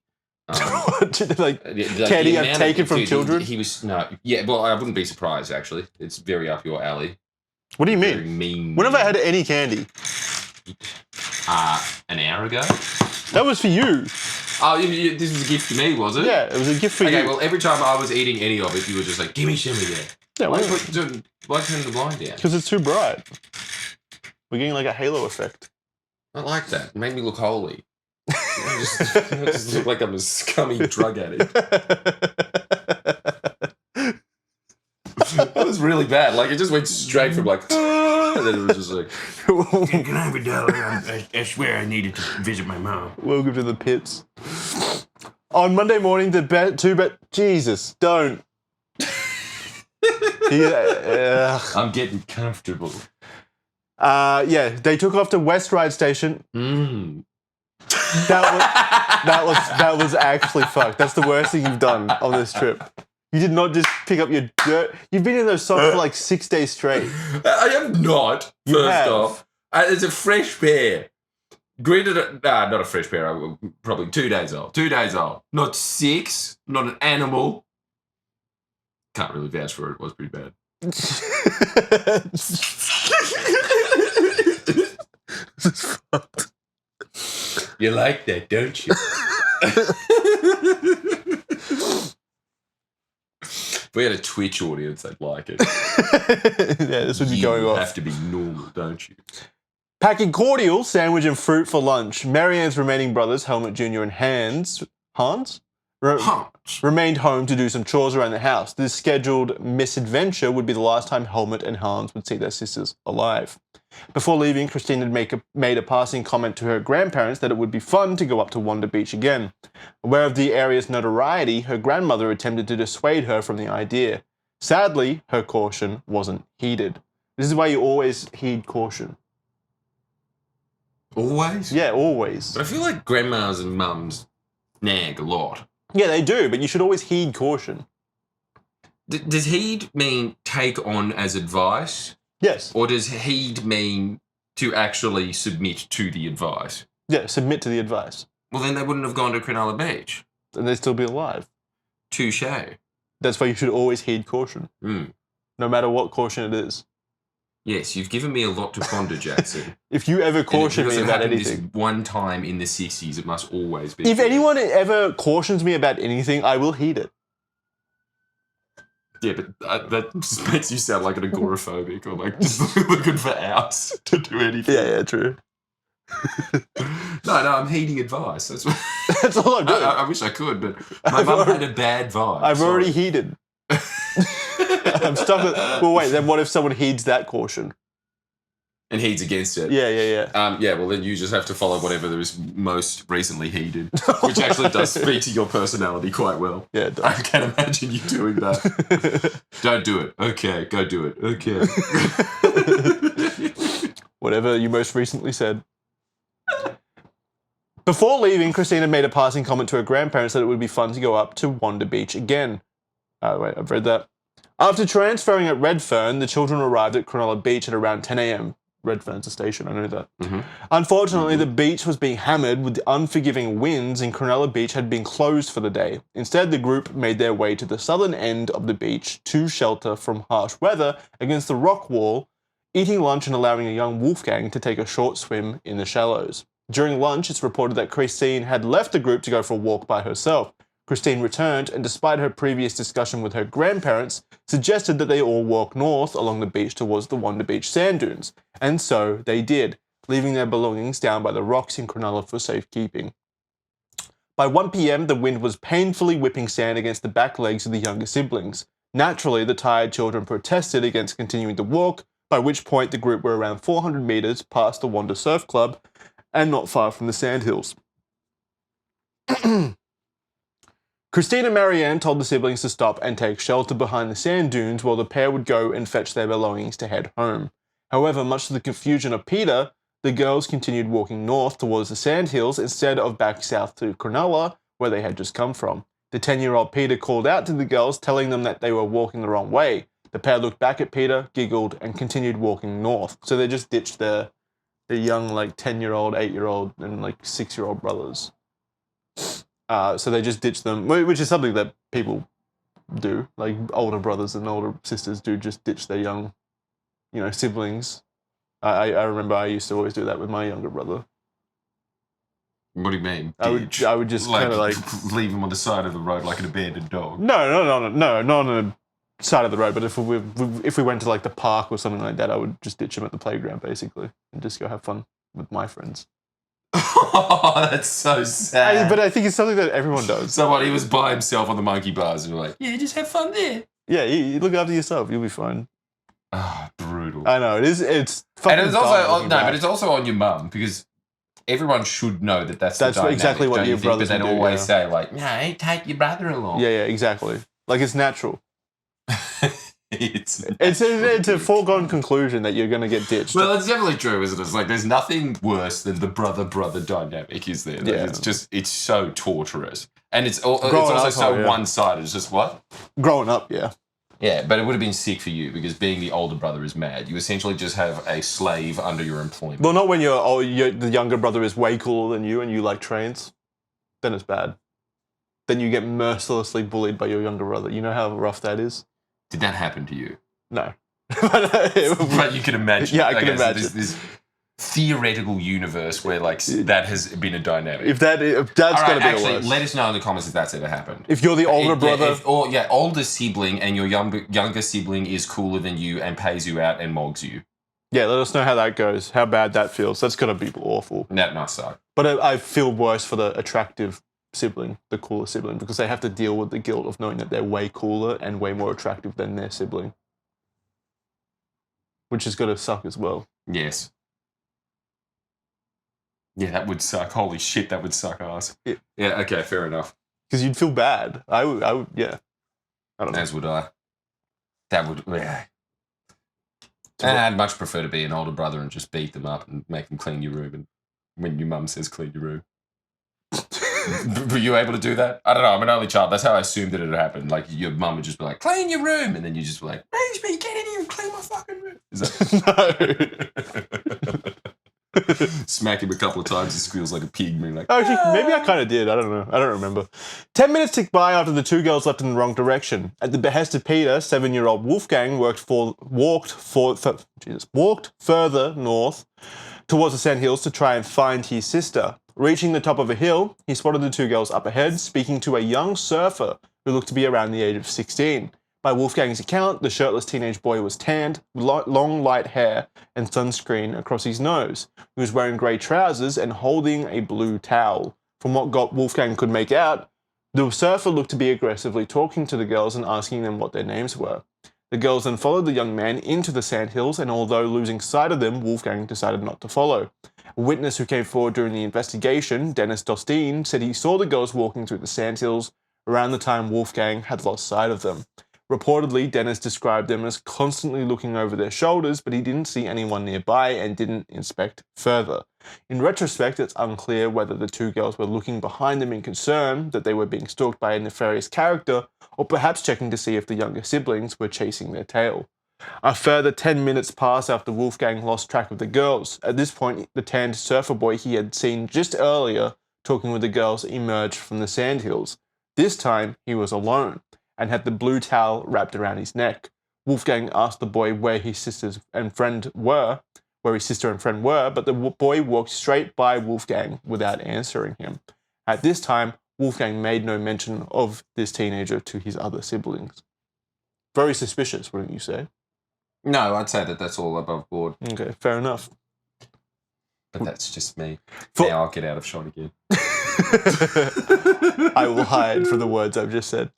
Like The candy amount I've of- taken from dude, children? He was well, I wouldn't be surprised actually. It's very up your alley. What do you Very mean? mean. When have I had any candy? An hour ago. That was for you. Oh, this was a gift to me, was it? Yeah, it was a gift for Okay, you. well, every time I was eating any of it, you were just like, "Give me some of that." Yeah, Why turn the blind down? because it's too bright. We're getting like a halo effect. I like that. It made me look holy. I just look like I'm a scummy drug addict. That was really bad. Like, it just went straight from like, And then it was just like, can I have $1? I swear I needed to visit my mom. Welcome to the pits. On Monday morning, Jesus, don't. I'm getting comfortable. They took off to West Ryde Station. That was actually fucked. That's the worst thing you've done on this trip. You did not just pick up your dirt. You've been in those socks for like 6 days straight. I have not. First off, it's a fresh pair. Granted, not a fresh pair. Probably 2 days old. 2 days old. Not 6. Not an animal. Can't really vouch for it. It was pretty bad. This is fucked. You like that, don't you? If we had a Twitch audience, they'd like it. Yeah, this would be going off. You have to be normal, don't you? Packing cordial, sandwich and fruit for lunch. Marianne's remaining brothers, Helmut Jr. and Hans, remained home to do some chores around the house. This scheduled misadventure would be the last time Helmut and Hans would see their sisters alive. Before leaving, Christine had made a passing comment to her grandparents that it would be fun to go up to Wanda Beach again. Aware of the area's notoriety, her grandmother attempted to dissuade her from the idea. Sadly, her caution wasn't heeded. This is why you always heed caution. Always? Yeah, always. But I feel like grandmas and mums nag a lot. Yeah, they do, but you should always heed caution. Does heed mean take on as advice? Yes. Or does heed mean to actually submit to the advice? Yeah, submit to the advice. Well, then they wouldn't have gone to Cronulla Beach. And they'd still be alive. Touche. That's why you should always heed caution. No matter what caution it is. Yes, you've given me a lot to ponder, Jackson. If you ever caution me about anything. This one time in the 60s, it must always be. If anyone ever cautions me about anything, I will heed it. Yeah, but that just makes you sound like an agoraphobic or like just looking for outs to do anything. Yeah, true. No, I'm heeding advice. That's all I'm doing. I wish I could, but my mum had a bad vibe. I've already heeded. I'm stuck with... Well, wait, then what if someone heeds that caution? And heeds against it. Yeah. Well, then you just have to follow whatever there is most recently heeded, which actually does speak to your personality quite well. Yeah, it does. I can't imagine you doing that. Don't do it. Okay, go do it. Okay. Whatever you most recently said. Before leaving, Christina made a passing comment to her grandparents that it would be fun to go up to Wanda Beach again. Wait, I've read that. After transferring at Redfern, the children arrived at Cronulla Beach at around 10 a.m. Redfern's a station, I know that. Unfortunately, the beach was being hammered with the unforgiving winds and Cronulla Beach had been closed for the day. Instead, the group made their way to the southern end of the beach to shelter from harsh weather against the rock wall, eating lunch and allowing a young Wolfgang to take a short swim in the shallows. During lunch, it's reported that Christine had left the group to go for a walk by herself. Christine returned and, despite her previous discussion with her grandparents, suggested that they all walk north along the beach towards the Wanda Beach sand dunes. And so they did, leaving their belongings down by the rocks in Cronulla for safekeeping. By 1 p.m, the wind was painfully whipping sand against the back legs of the younger siblings. Naturally, the tired children protested against continuing the walk, by which point the group were around 400 metres past the Wanda Surf Club and not far from the sandhills. Christine and Marianne told the siblings to stop and take shelter behind the sand dunes while the pair would go and fetch their belongings to head home. However, much to the confusion of Peter, the girls continued walking north towards the sandhills instead of back south to Cronulla, where they had just come from. The 10-year-old Peter called out to the girls, telling them that they were walking the wrong way. The pair looked back at Peter, giggled, and continued walking north. So they just ditched their young, 10-year-old, 8-year-old, and 6-year-old brothers. So they just ditch them, which is something that people do. Older brothers and older sisters do just ditch their young, siblings. I remember I used to always do that with my younger brother. What do you mean? I would just kind of leave him on the side of the road like an abandoned dog. No, not on the side of the road. But if we went to the park or something like that, I would just ditch him at the playground basically and just go have fun with my friends. Oh, that's so sad. But I think it's something that everyone does. So he was by himself on the monkey bars and you're like, yeah, just have fun there. Yeah, you look after yourself. You'll be fine. Brutal. I know, it is. It's fucking And it's dumb also looking back. but it's also on your mum because everyone should know that that's the dynamic, exactly what don't your you think? brothers But they'd would do, always yeah. say like, "No, take your brother along." Yeah, exactly. Like, it's natural. it's It's a foregone conclusion that you're going to get ditched. Well, it's definitely true, isn't it? It's like there's nothing worse than the brother-brother dynamic, is there? Like, Yeah. it's so torturous. And it's also Growing so up, yeah. one-sided. It's just what? Growing up, yeah. Yeah, but it would have been sick for you because being the older brother is mad. You essentially just have a slave under your employment. Well, not when the younger brother is way cooler than you and you like trains. Then it's bad. Then you get mercilessly bullied by your younger brother. You know how rough that is? Did that happen to you? No. But you can imagine. Yeah, I can imagine. So there's this theoretical universe where like that has been a dynamic. If that's All right, going to be actually, the worst. let us know in the comments if that's ever happened. If you're the older brother... older sibling and your younger sibling is cooler than you and pays you out and mogs you. Yeah, let us know how that goes, how bad that feels. That's going to be awful. That must suck. But I feel worse for the attractive sibling, the cooler sibling, because they have to deal with the guilt of knowing that they're way cooler and way more attractive than their sibling. Which is going to suck as well. Yes. Yeah, that would suck. Holy shit, that would suck ass. Yeah, okay, fair enough. Because you'd feel bad. I would, yeah. I don't know. As would I. That would, yeah. I'd much prefer to be an older brother and just beat them up and make them clean your room. And when your mum says clean your room. Were you able to do that? I don't know. I'm an only child. That's how I assumed that it had happened. Like, your mum would just be like, clean your room. And then you just be like, Rangeby, get in here and clean my fucking room. Is that... Smack him a couple of times. He squeals like a pig. Being like, Actually, maybe I kind of did. I don't know. I don't remember. 10 minutes ticked by after the two girls left in the wrong direction. At the behest of Peter, 7-year-old Wolfgang walked further north towards the sandhills to try and find his sister. Reaching the top of a hill, he spotted the two girls up ahead, speaking to a young surfer who looked to be around the age of 16. By Wolfgang's account, the shirtless teenage boy was tanned, with long light hair and sunscreen across his nose. He was wearing grey trousers and holding a blue towel. From what Wolfgang could make out, the surfer looked to be aggressively talking to the girls and asking them what their names were. The girls then followed the young man into the sandhills, and although losing sight of them, Wolfgang decided not to follow. A witness who came forward during the investigation, Dennis Dostine, said he saw the girls walking through the sandhills around the time Wolfgang had lost sight of them. Reportedly, Dennis described them as constantly looking over their shoulders, but he didn't see anyone nearby and didn't inspect further. In retrospect, it's unclear whether the two girls were looking behind them in concern that they were being stalked by a nefarious character, or perhaps checking to see if the younger siblings were chasing their tail. A further 10 minutes passed after Wolfgang lost track of the girls. At this point, the tanned surfer boy he had seen just earlier talking with the girls emerged from the sandhills. This time, he was alone and had the blue towel wrapped around his neck. Wolfgang asked the boy where his sister and friend were, but the boy walked straight by Wolfgang without answering him. At this time, Wolfgang made no mention of this teenager to his other siblings. Very suspicious, wouldn't you say? no, I'd say that that's all above board. Okay, fair enough. But that's just me. For- Now I'll get out of shot again. I will hide from the words I've just said.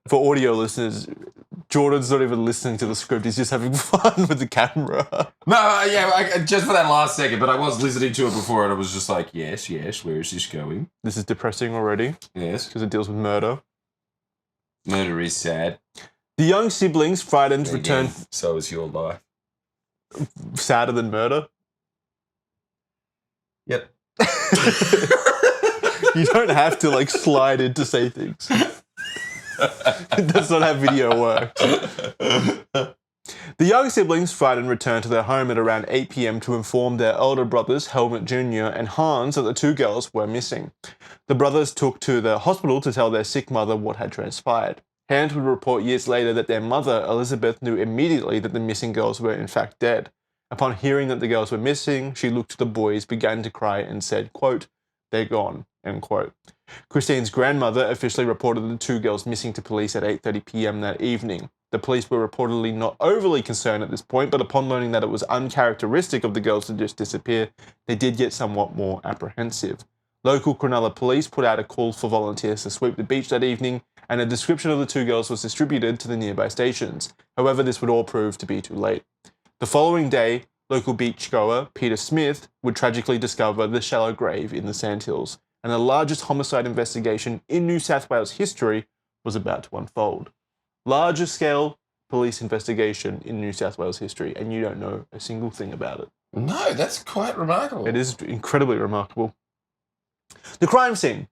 For audio listeners, Jordan's not even listening to the script. He's just having fun with the camera. No, yeah, just for that last second, but I was listening to it before and I was just like, yes, where is this going? This is depressing already Yes. because it deals with murder. Murder is sad. The young siblings, frightened, Again, returned so is your life. sadder than murder. Yep. You don't have to slide in to say things. That's not how video works. The young siblings, frightened, returned to their home at around 8 p.m. to inform their elder brothers, Helmut Jr. and Hans, that the two girls were missing. The brothers took to the hospital to tell their sick mother what had transpired. Hans would report years later that their mother, Elizabeth, knew immediately that the missing girls were in fact dead. Upon hearing that the girls were missing, she looked at the boys, began to cry, and said, quote, "They're gone," end quote. Christine's grandmother officially reported the two girls missing to police at 8:30 p.m. that evening. The police were reportedly not overly concerned at this point, but upon learning that it was uncharacteristic of the girls to just disappear, they did get somewhat more apprehensive. Local Cronulla police put out a call for volunteers to sweep the beach that evening, and a description of the two girls was distributed to the nearby stations. However, this would all prove to be too late. The following day, local beachgoer Peter Smith would tragically discover the shallow grave in the sandhills, and the largest homicide investigation in New South Wales history was about to unfold. Largest scale police investigation in New South Wales history, and you don't know a single thing about it. No, that's quite remarkable. It is incredibly remarkable. The crime scene.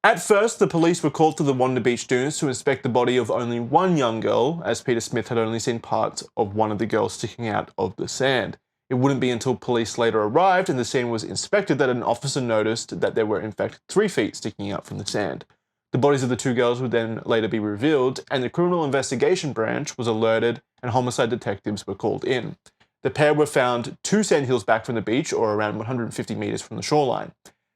At first, the police were called to the Wanda Beach dunes to inspect the body of only one young girl, as Peter Smith had only seen parts of one of the girls sticking out of the sand. It wouldn't be until police later arrived and the scene was inspected that an officer noticed that there were in fact 3 feet sticking out from the sand. The bodies of the two girls would then later be revealed, and the Criminal Investigation Branch was alerted and homicide detectives were called in. The pair were found 2 sandhills back from the beach, or around 150 metres from the shoreline.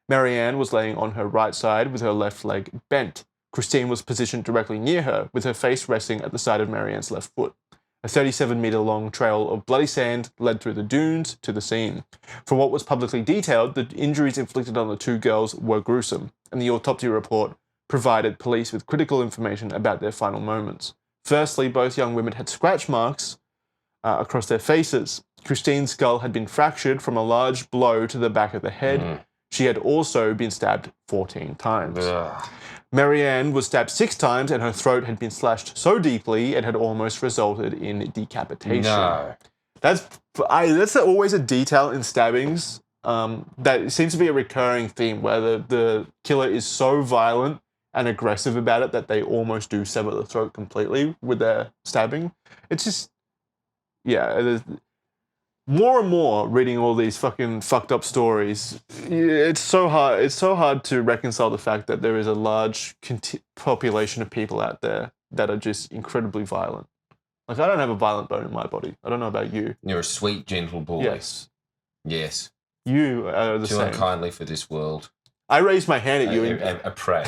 Marianne was laying on her right side with her left leg bent. Christine was positioned directly near her, with her face resting at the side of Marianne's left foot. A 37-metre-long trail of bloody sand led through the dunes to the scene. From what was publicly detailed, the injuries inflicted on the two girls were gruesome, and the autopsy report provided police with critical information about their final moments. Firstly, both young women had scratch marks across their faces. Christine's skull had been fractured from a large blow to the back of the head. She had also been stabbed 14 times. Marianne was stabbed 6 times and her throat had been slashed so deeply it had almost resulted in decapitation. No. That's always a detail in stabbings that seems to be a recurring theme where the killer is so violent and aggressive about it that they almost do sever the throat completely with their stabbing. It's just, yeah, more and more reading all these fucking fucked up stories, it's so hard to reconcile the fact that there is a large population of people out there that are just incredibly violent. Like, I don't have a violent bone in my body. I don't know about you. You're a sweet, gentle boy. Yes. Yes. You are the Too same. unkindly for this world. I raised my hand at you. I pray.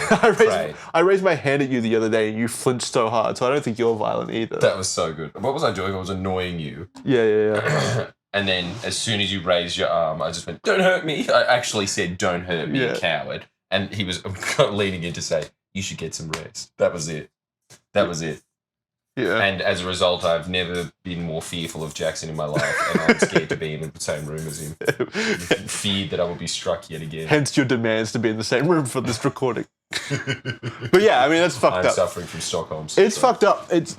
I raised my hand at you the other day and you flinched so hard, so I don't think you're violent either. That was so good. What was I doing? I was annoying you. Yeah. And then as soon as you raised your arm, I just went, "Don't hurt me." I actually said, "Don't hurt me, coward." And he was leaning in to say, "You should get some rest." That was it. Yeah. And as a result, I've never been more fearful of Jackson in my life, and I'm scared to be in the same room as him. Feared that I will be struck yet again. Hence your demands to be in the same room for this recording. But yeah, I mean, that's fucked up. I'm suffering from Stockholm. It's fucked up. It's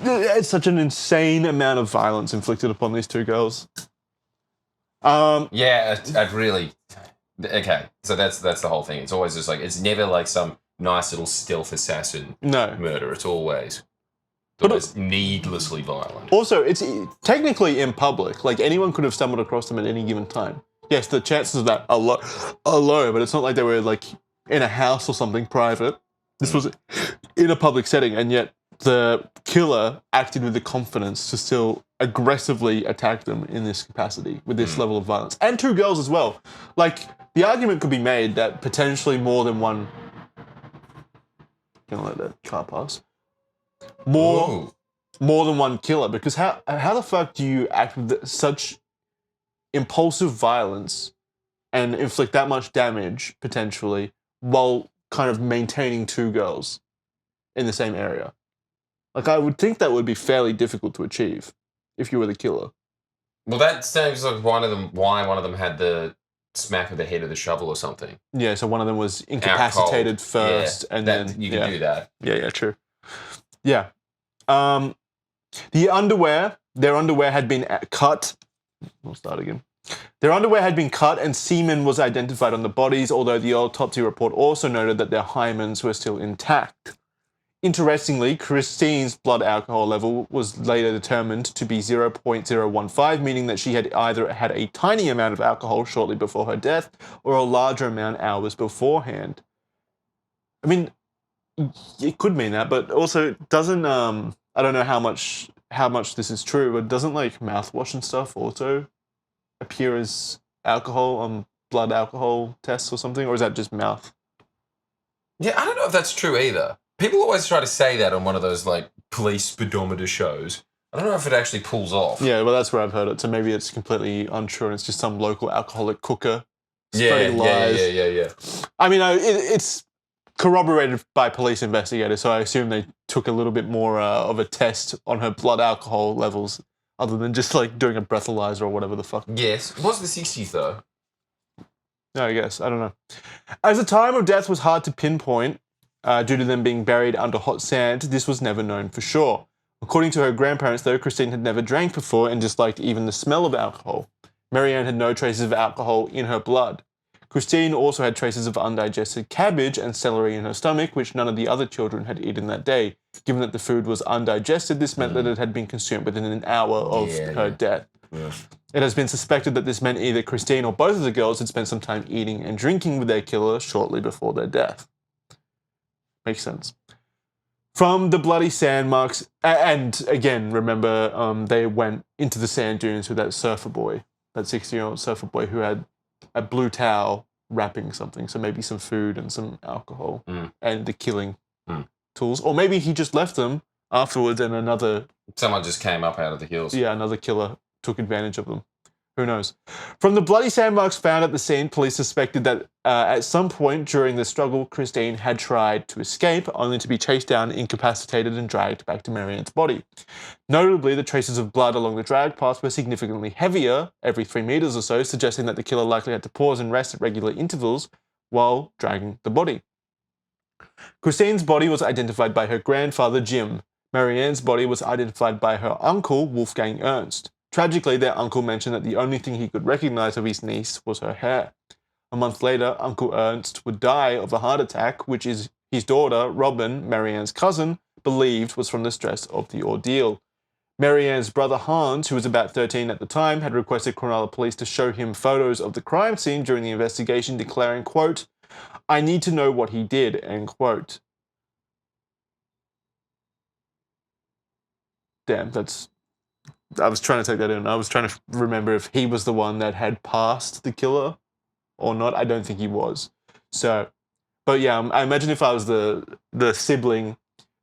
such an insane amount of violence inflicted upon these two girls. Yeah, I'd really... Okay, so that's the whole thing. It's always just like, it's never like some nice little stealth assassin murder. It's always needlessly violent. Also, it's technically in public. Like, anyone could have stumbled across them at any given time. Yes, the chances of that are low, but it's not like they were, like, in a house or something private. This was in a public setting, and yet the killer acted with the confidence to still aggressively attack them in this capacity, with this level of violence. And two girls as well. Like, the argument could be made that potentially more than one... Gonna let that car pass. More than one killer, because how the fuck do you act with such impulsive violence and inflict that much damage, potentially, while kind of maintaining two girls in the same area? Like, I would think that would be fairly difficult to achieve if you were the killer. Well, that seems like why one of them had the smack of the head of the shovel or something. Yeah, so one of them was incapacitated first, and then... You can do that. Yeah, true. Yeah. Their underwear had been cut. We'll start again. Their underwear had been cut and semen was identified on the bodies, although the autopsy report also noted that their hymens were still intact. Interestingly, Christine's blood alcohol level was later determined to be 0.015, meaning that she had either had a tiny amount of alcohol shortly before her death or a larger amount hours beforehand. I mean, it could mean that, but also doesn't, I don't know how much this is true, but doesn't, like, mouthwash and stuff also appear as alcohol on blood alcohol tests or something, or is that just mouth? Yeah, I don't know if that's true either. People always try to say that on one of those, like, police speedometer shows. I don't know if it actually pulls off. Yeah, well, that's where I've heard it, so maybe it's completely untrue and it's just some local alcoholic cooker spreading lies. Yeah. I mean, it's corroborated by police investigators, so I assume they took a little bit more of a test on her blood alcohol levels other than just like doing a breathalyzer or whatever the fuck. Yes. What's the 60s, though? No, I guess. I don't know. As the time of death was hard to pinpoint due to them being buried under hot sand, this was never known for sure. According to her grandparents, though, Christine had never drank before and disliked even the smell of alcohol. Marianne had no traces of alcohol in her blood. Christine also had traces of undigested cabbage and celery in her stomach, which none of the other children had eaten that day. Given that the food was undigested, this meant that it had been consumed within an hour of her death. Yeah. It has been suspected that this meant either Christine or both of the girls had spent some time eating and drinking with their killer shortly before their death. Makes sense. From the bloody sand marks, and again, remember, they went into the sand dunes with that surfer boy, that 16-year-old surfer boy who had a blue towel wrapping something, so maybe some food and some alcohol and the killing tools. Or maybe he just left them afterwards and Someone just came up out of the hills. Yeah, another killer took advantage of them. Who knows? From the bloody sand marks found at the scene, police suspected that at some point during the struggle, Christine had tried to escape, only to be chased down, incapacitated, and dragged back to Marianne's body. Notably, the traces of blood along the drag path were significantly heavier, every 3 meters or so, suggesting that the killer likely had to pause and rest at regular intervals while dragging the body. Christine's body was identified by her grandfather, Jim. Marianne's body was identified by her uncle, Wolfgang Ernst. Tragically, their uncle mentioned that the only thing he could recognize of his niece was her hair. A month later, Uncle Ernst would die of a heart attack, which is his daughter, Robin, Marianne's cousin, believed was from the stress of the ordeal. Marianne's brother Hans, who was about 13 at the time, had requested Cronulla police to show him photos of the crime scene during the investigation, declaring, quote, "I need to know what he did," end quote. Damn, I was trying to take that in. I was trying to remember if he was the one that had passed the killer or not. I don't think he was. So, but yeah, I imagine if I was the sibling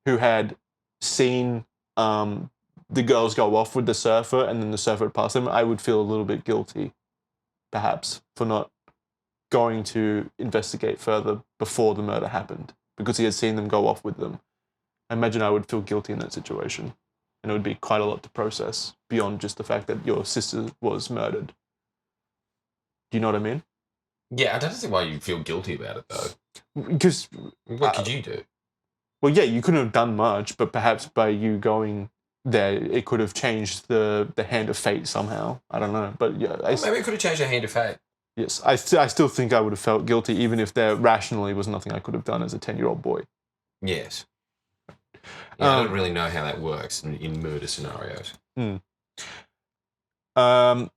who had seen the girls go off with the surfer and then the surfer had passed them, I would feel a little bit guilty, perhaps, for not going to investigate further before the murder happened because he had seen them go off with them. I imagine I would feel guilty in that situation. And it would be quite a lot to process beyond just the fact that your sister was murdered. Do you know what I mean? Yeah, I don't see why you feel guilty about it, though. Because... What could you do? Well, yeah, you couldn't have done much, but perhaps by you going there, it could have changed the hand of fate somehow. I don't know. But yeah... Maybe it could have changed the hand of fate. Yes, I still think I would have felt guilty, even if there rationally was nothing I could have done as a 10-year-old boy. Yes. Yeah, I don't really know how that works in murder scenarios.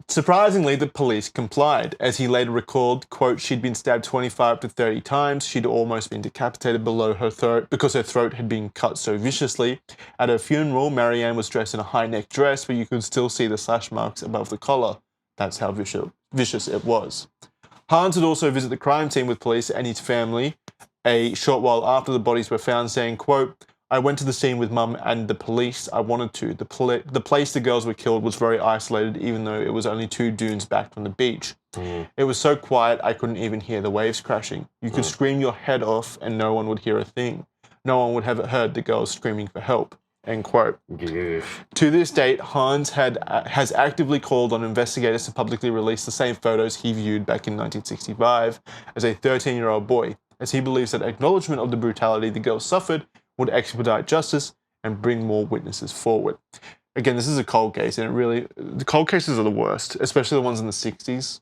Surprisingly, the police complied. As he later recalled, quote, she'd been stabbed 25 to 30 times. She'd almost been decapitated below her throat because her throat had been cut so viciously. At her funeral, Marianne was dressed in a high-neck dress, but you could still see the slash marks above the collar. That's how vicious it was. Hans would also visit the crime scene with police and his family a short while after the bodies were found, saying, quote, I went to the scene with Mum and the police. I wanted to. The place the girls were killed was very isolated, even though it was only 2 dunes back from the beach. It was so quiet I couldn't even hear the waves crashing. You could scream your head off and no one would hear a thing. No one would have heard the girls screaming for help. End quote. Yeah. To this date, Hans has actively called on investigators to publicly release the same photos he viewed back in 1965 as a 13-year-old boy, as he believes that acknowledgement of the brutality the girls suffered would expedite justice and bring more witnesses forward. Again, this is a cold case, and the cold cases are the worst, especially the ones in the 60s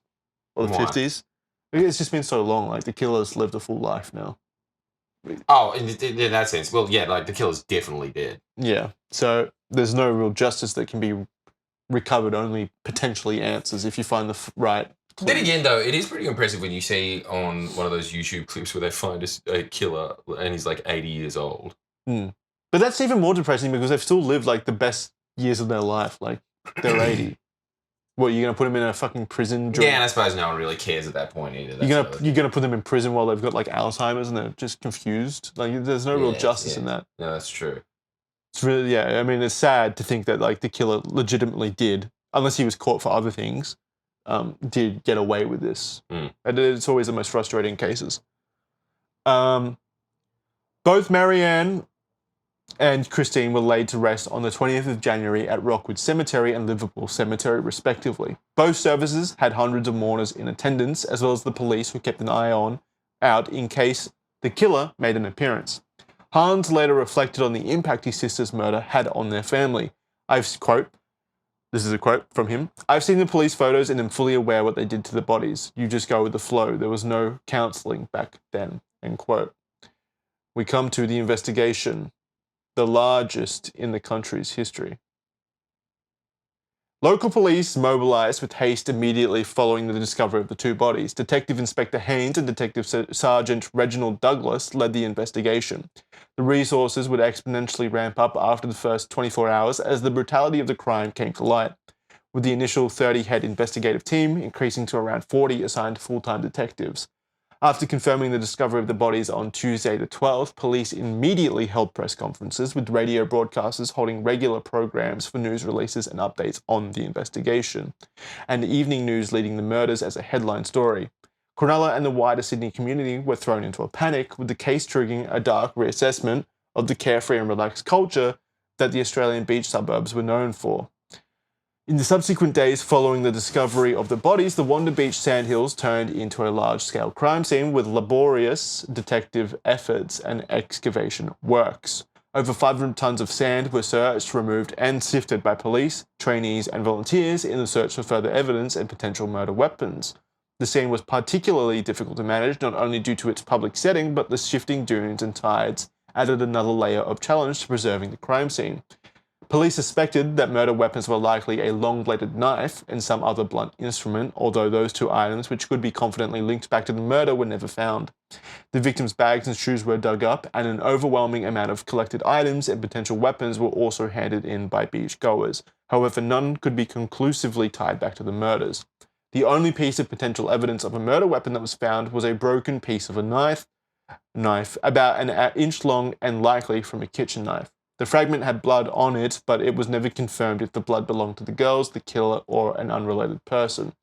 or the 50s. It's just been so long, like the killer's lived a full life now. Oh, in that sense. Well, yeah, like the killer's definitely dead. Yeah, so there's no real justice that can be recovered, only potentially answers if you find the right... Then again, though, it is pretty impressive when you see on one of those YouTube clips where they find a killer and he's like 80 years old. But that's even more depressing because they've still lived like the best years of their life. Like they're 80. What, you're going to put them in a fucking prison? Yeah, and I suppose no one really cares at that point either. You're gonna put them in prison while they've got like Alzheimer's and they're just confused. Like there's no real justice in that. No, that's true. It's really, I mean, it's sad to think that like the killer legitimately did, unless he was caught for other things, did get away with this. And it's always the most frustrating cases. Both Marianne and Christine were laid to rest on the 20th of January at Rockwood Cemetery and Liverpool Cemetery, respectively. Both services had hundreds of mourners in attendance, as well as the police who kept an eye out in case the killer made an appearance. Hans later reflected on the impact his sister's murder had on their family. This is a quote from him. "I've seen the police photos and am fully aware what they did to the bodies. You just go with the flow. There was no counselling back then." End quote. We come to the investigation, the largest in the country's history. Local police mobilised with haste immediately following the discovery of the two bodies. Detective Inspector Haynes and Detective Sergeant Reginald Douglas led the investigation. The resources would exponentially ramp up after the first 24 hours as the brutality of the crime came to light, with the initial 30-head investigative team increasing to around 40 assigned full-time detectives. After confirming the discovery of the bodies on Tuesday the 12th, police immediately held press conferences with radio broadcasters holding regular programs for news releases and updates on the investigation, and evening news leading the murders as a headline story. Cronulla and the wider Sydney community were thrown into a panic, with the case triggering a dark reassessment of the carefree and relaxed culture that the Australian beach suburbs were known for. In the subsequent days following the discovery of the bodies, the Wanda Beach sandhills turned into a large-scale crime scene with laborious detective efforts and excavation works. Over 500 tons of sand were searched, removed, and sifted by police, trainees, and volunteers in the search for further evidence and potential murder weapons. The scene was particularly difficult to manage, not only due to its public setting, but the shifting dunes and tides added another layer of challenge to preserving the crime scene. Police suspected that murder weapons were likely a long-bladed knife and some other blunt instrument, although those two items, which could be confidently linked back to the murder, were never found. The victim's bags and shoes were dug up, and an overwhelming amount of collected items and potential weapons were also handed in by beachgoers. However, none could be conclusively tied back to the murders. The only piece of potential evidence of a murder weapon that was found was a broken piece of a knife about an inch long and likely from a kitchen knife. The fragment had blood on it, but it was never confirmed if the blood belonged to the girls, the killer, or an unrelated person.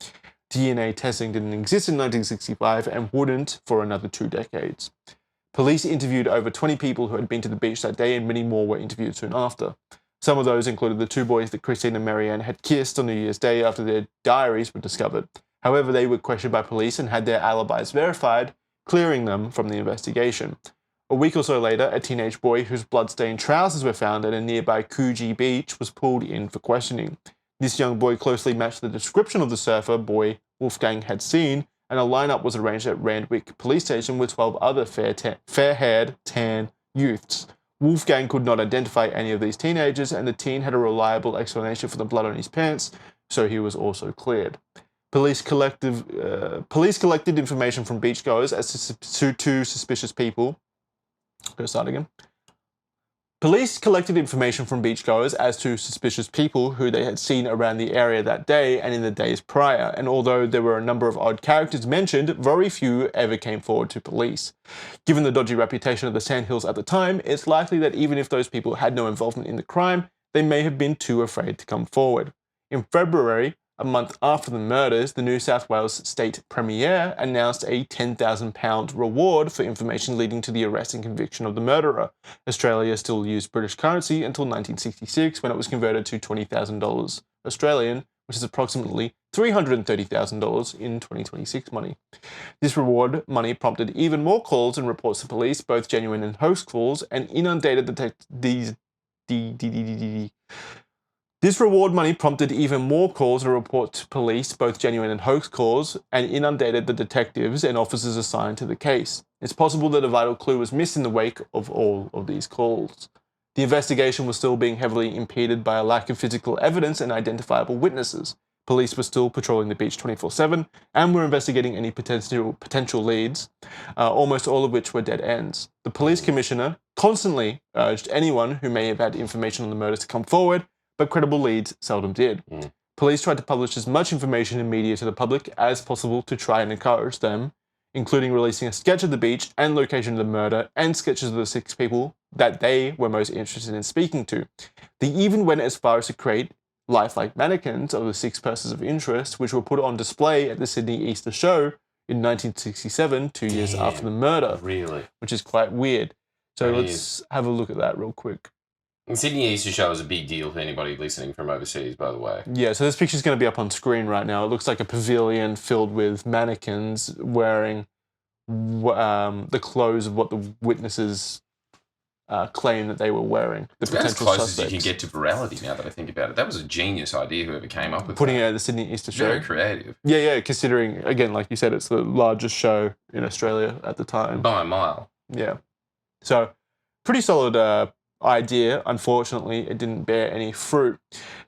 DNA testing didn't exist in 1965 and wouldn't for another 2 decades. Police interviewed over 20 people who had been to the beach that day, and many more were interviewed soon after. Some of those included the two boys that Christine and Marianne had kissed on New Year's Day after their diaries were discovered. However, they were questioned by police and had their alibis verified, clearing them from the investigation. A week or so later, a teenage boy whose blood-stained trousers were found at a nearby Coogee beach was pulled in for questioning. This young boy closely matched the description of the surfer boy Wolfgang had seen, and a lineup was arranged at Randwick Police Station with 12 other fair-haired, tan youths. Wolfgang could not identify any of these teenagers, and the teen had a reliable explanation for the blood on his pants, so he was also cleared. Police collected information from beachgoers as to two suspicious people. Police collected information from beachgoers as to suspicious people who they had seen around the area that day and in the days prior, and although there were a number of odd characters mentioned, very few ever came forward to police. Given the dodgy reputation of the Sandhills at the time, it's likely that even if those people had no involvement in the crime, they may have been too afraid to come forward. In February, a month after the murders, the New South Wales State Premier announced a £10,000 reward for information leading to the arrest and conviction of the murderer. Australia still used British currency until 1966, when it was converted to $20,000 Australian, which is approximately $330,000 in 2026 money. This reward money prompted even more calls and reports to police, both genuine and hoax calls, and inundated This reward money prompted even more calls and reports to police, both genuine and hoax calls, and inundated the detectives and officers assigned to the case. It's possible that a vital clue was missed in the wake of all of these calls. The investigation was still being heavily impeded by a lack of physical evidence and identifiable witnesses. Police were still patrolling the beach 24/7 and were investigating any potential leads, almost all of which were dead ends. The police commissioner constantly urged anyone who may have had information on the murders to come forward, but credible leads seldom did. Police tried to publish as much information in media to the public as possible to try and encourage them, including releasing a sketch of the beach and location of the murder and sketches of the 6 people that they were most interested in speaking to. They even went as far as to create lifelike mannequins of the 6 persons of interest, which were put on display at the Sydney Easter Show in 1967, 2 years after the murder. Really? Which is quite weird. So It let's have a look at that real quick. And Sydney Easter Show is a big deal for anybody listening from overseas, by the way. Yeah, so this picture's going to be up on screen right now. It looks like a pavilion filled with mannequins wearing the clothes of what the witnesses claim that they were wearing. The It's about as potential close suspects. as you can get to virality now that I think about it. That was a genius idea, whoever came up with Putting that. it at the Sydney Easter Show. Very creative. Yeah, considering, again, like you said, it's the largest show in Australia at the time. By a mile. Yeah. So, pretty solid idea. Unfortunately, it didn't bear any fruit.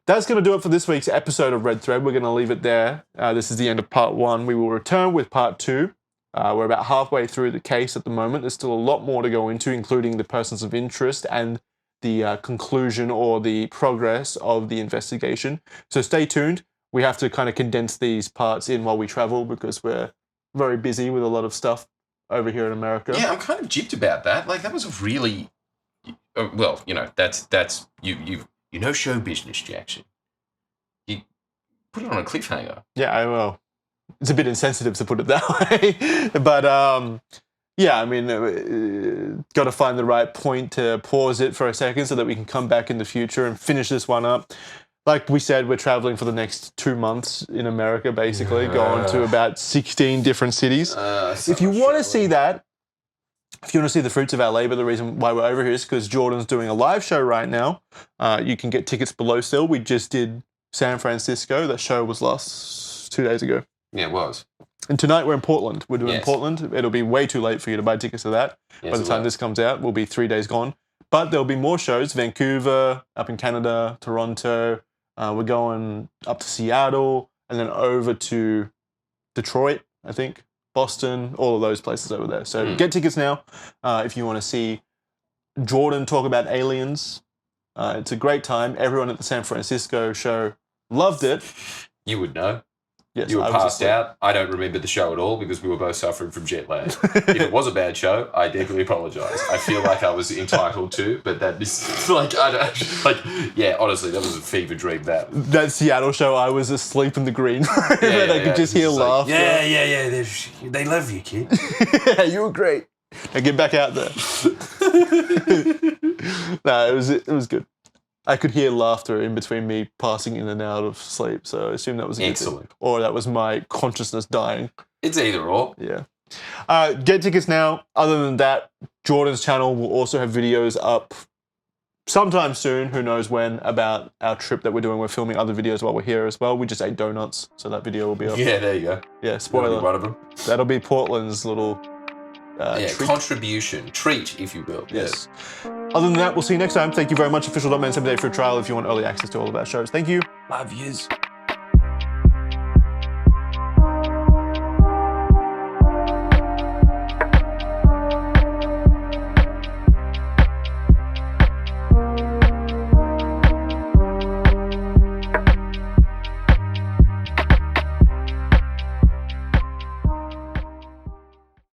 That's going to do it for this week's episode of Red Thread. We're going to leave it there. This is the end of part 1. We will return with part 2. We're about halfway through the case at the moment. There's still a lot more to go into, including the persons of interest and the conclusion or the progress of the investigation. So stay tuned. We have to kind of condense these parts in while we travel because we're very busy with a lot of stuff over here in America. Yeah, I'm kind of gypped about that. Like, that was a really... well, you know, that's you know show business, Jackson. You put it on a cliffhanger. Yeah, well, it's a bit insensitive to put it that way. But, yeah, I mean, got to find the right point to pause it for a second so that we can come back in the future and finish this one up. Like we said, we're traveling for the next 2 months in America, basically, going to about 16 different cities. If you want to see that, if you want to see the fruits of our labor, the reason why we're over here is because Jordan's doing a live show right now. You can get tickets below still. We just did San Francisco. That show was 2 days ago. Yeah, it was. And tonight we're in Portland. We're doing Yes. Portland. It'll be way too late for you to buy tickets to that. Yes, By the it time will. this comes out, we'll be 3 days gone. But there'll be more shows. Vancouver, up in Canada, Toronto. We're going up to Seattle and then over to Detroit, I think. Boston, all of those places over there. So get tickets now if you want to see Jordan talk about aliens. It's a great time. Everyone at the San Francisco show loved it. You would know. Yes, You were I was passed asleep. out. I don't remember the show at all because we were both suffering from jet lag. If it was a bad show, I deeply apologise. I feel like I was entitled to, but that is like, I don't, like, yeah, honestly, that was a fever dream. That Seattle show, I was asleep in the green room and I could just hear It's like, laughter. yeah. They love you, kid. Yeah, you were great. Now get back out there. No, it was good. I could hear laughter in between me passing in and out of sleep, so I assume that was a good thing. Excellent. Or that was my consciousness dying. It's either or. Yeah. Get tickets now. Other than that, Jordan's channel will also have videos up sometime soon, who knows when, about our trip that we're doing. We're filming other videos while we're here as well. We just ate donuts, so that video will be up. Yeah, there you go. Yeah, That'll spoiler. be one of them. That'll be Portland's little treat. Contribution, treat, if you will. Yes. Other than that, we'll see you next time. Thank you very much. Official.man 7-day free trial if you want early access to all of our shows. Thank you. Love yous.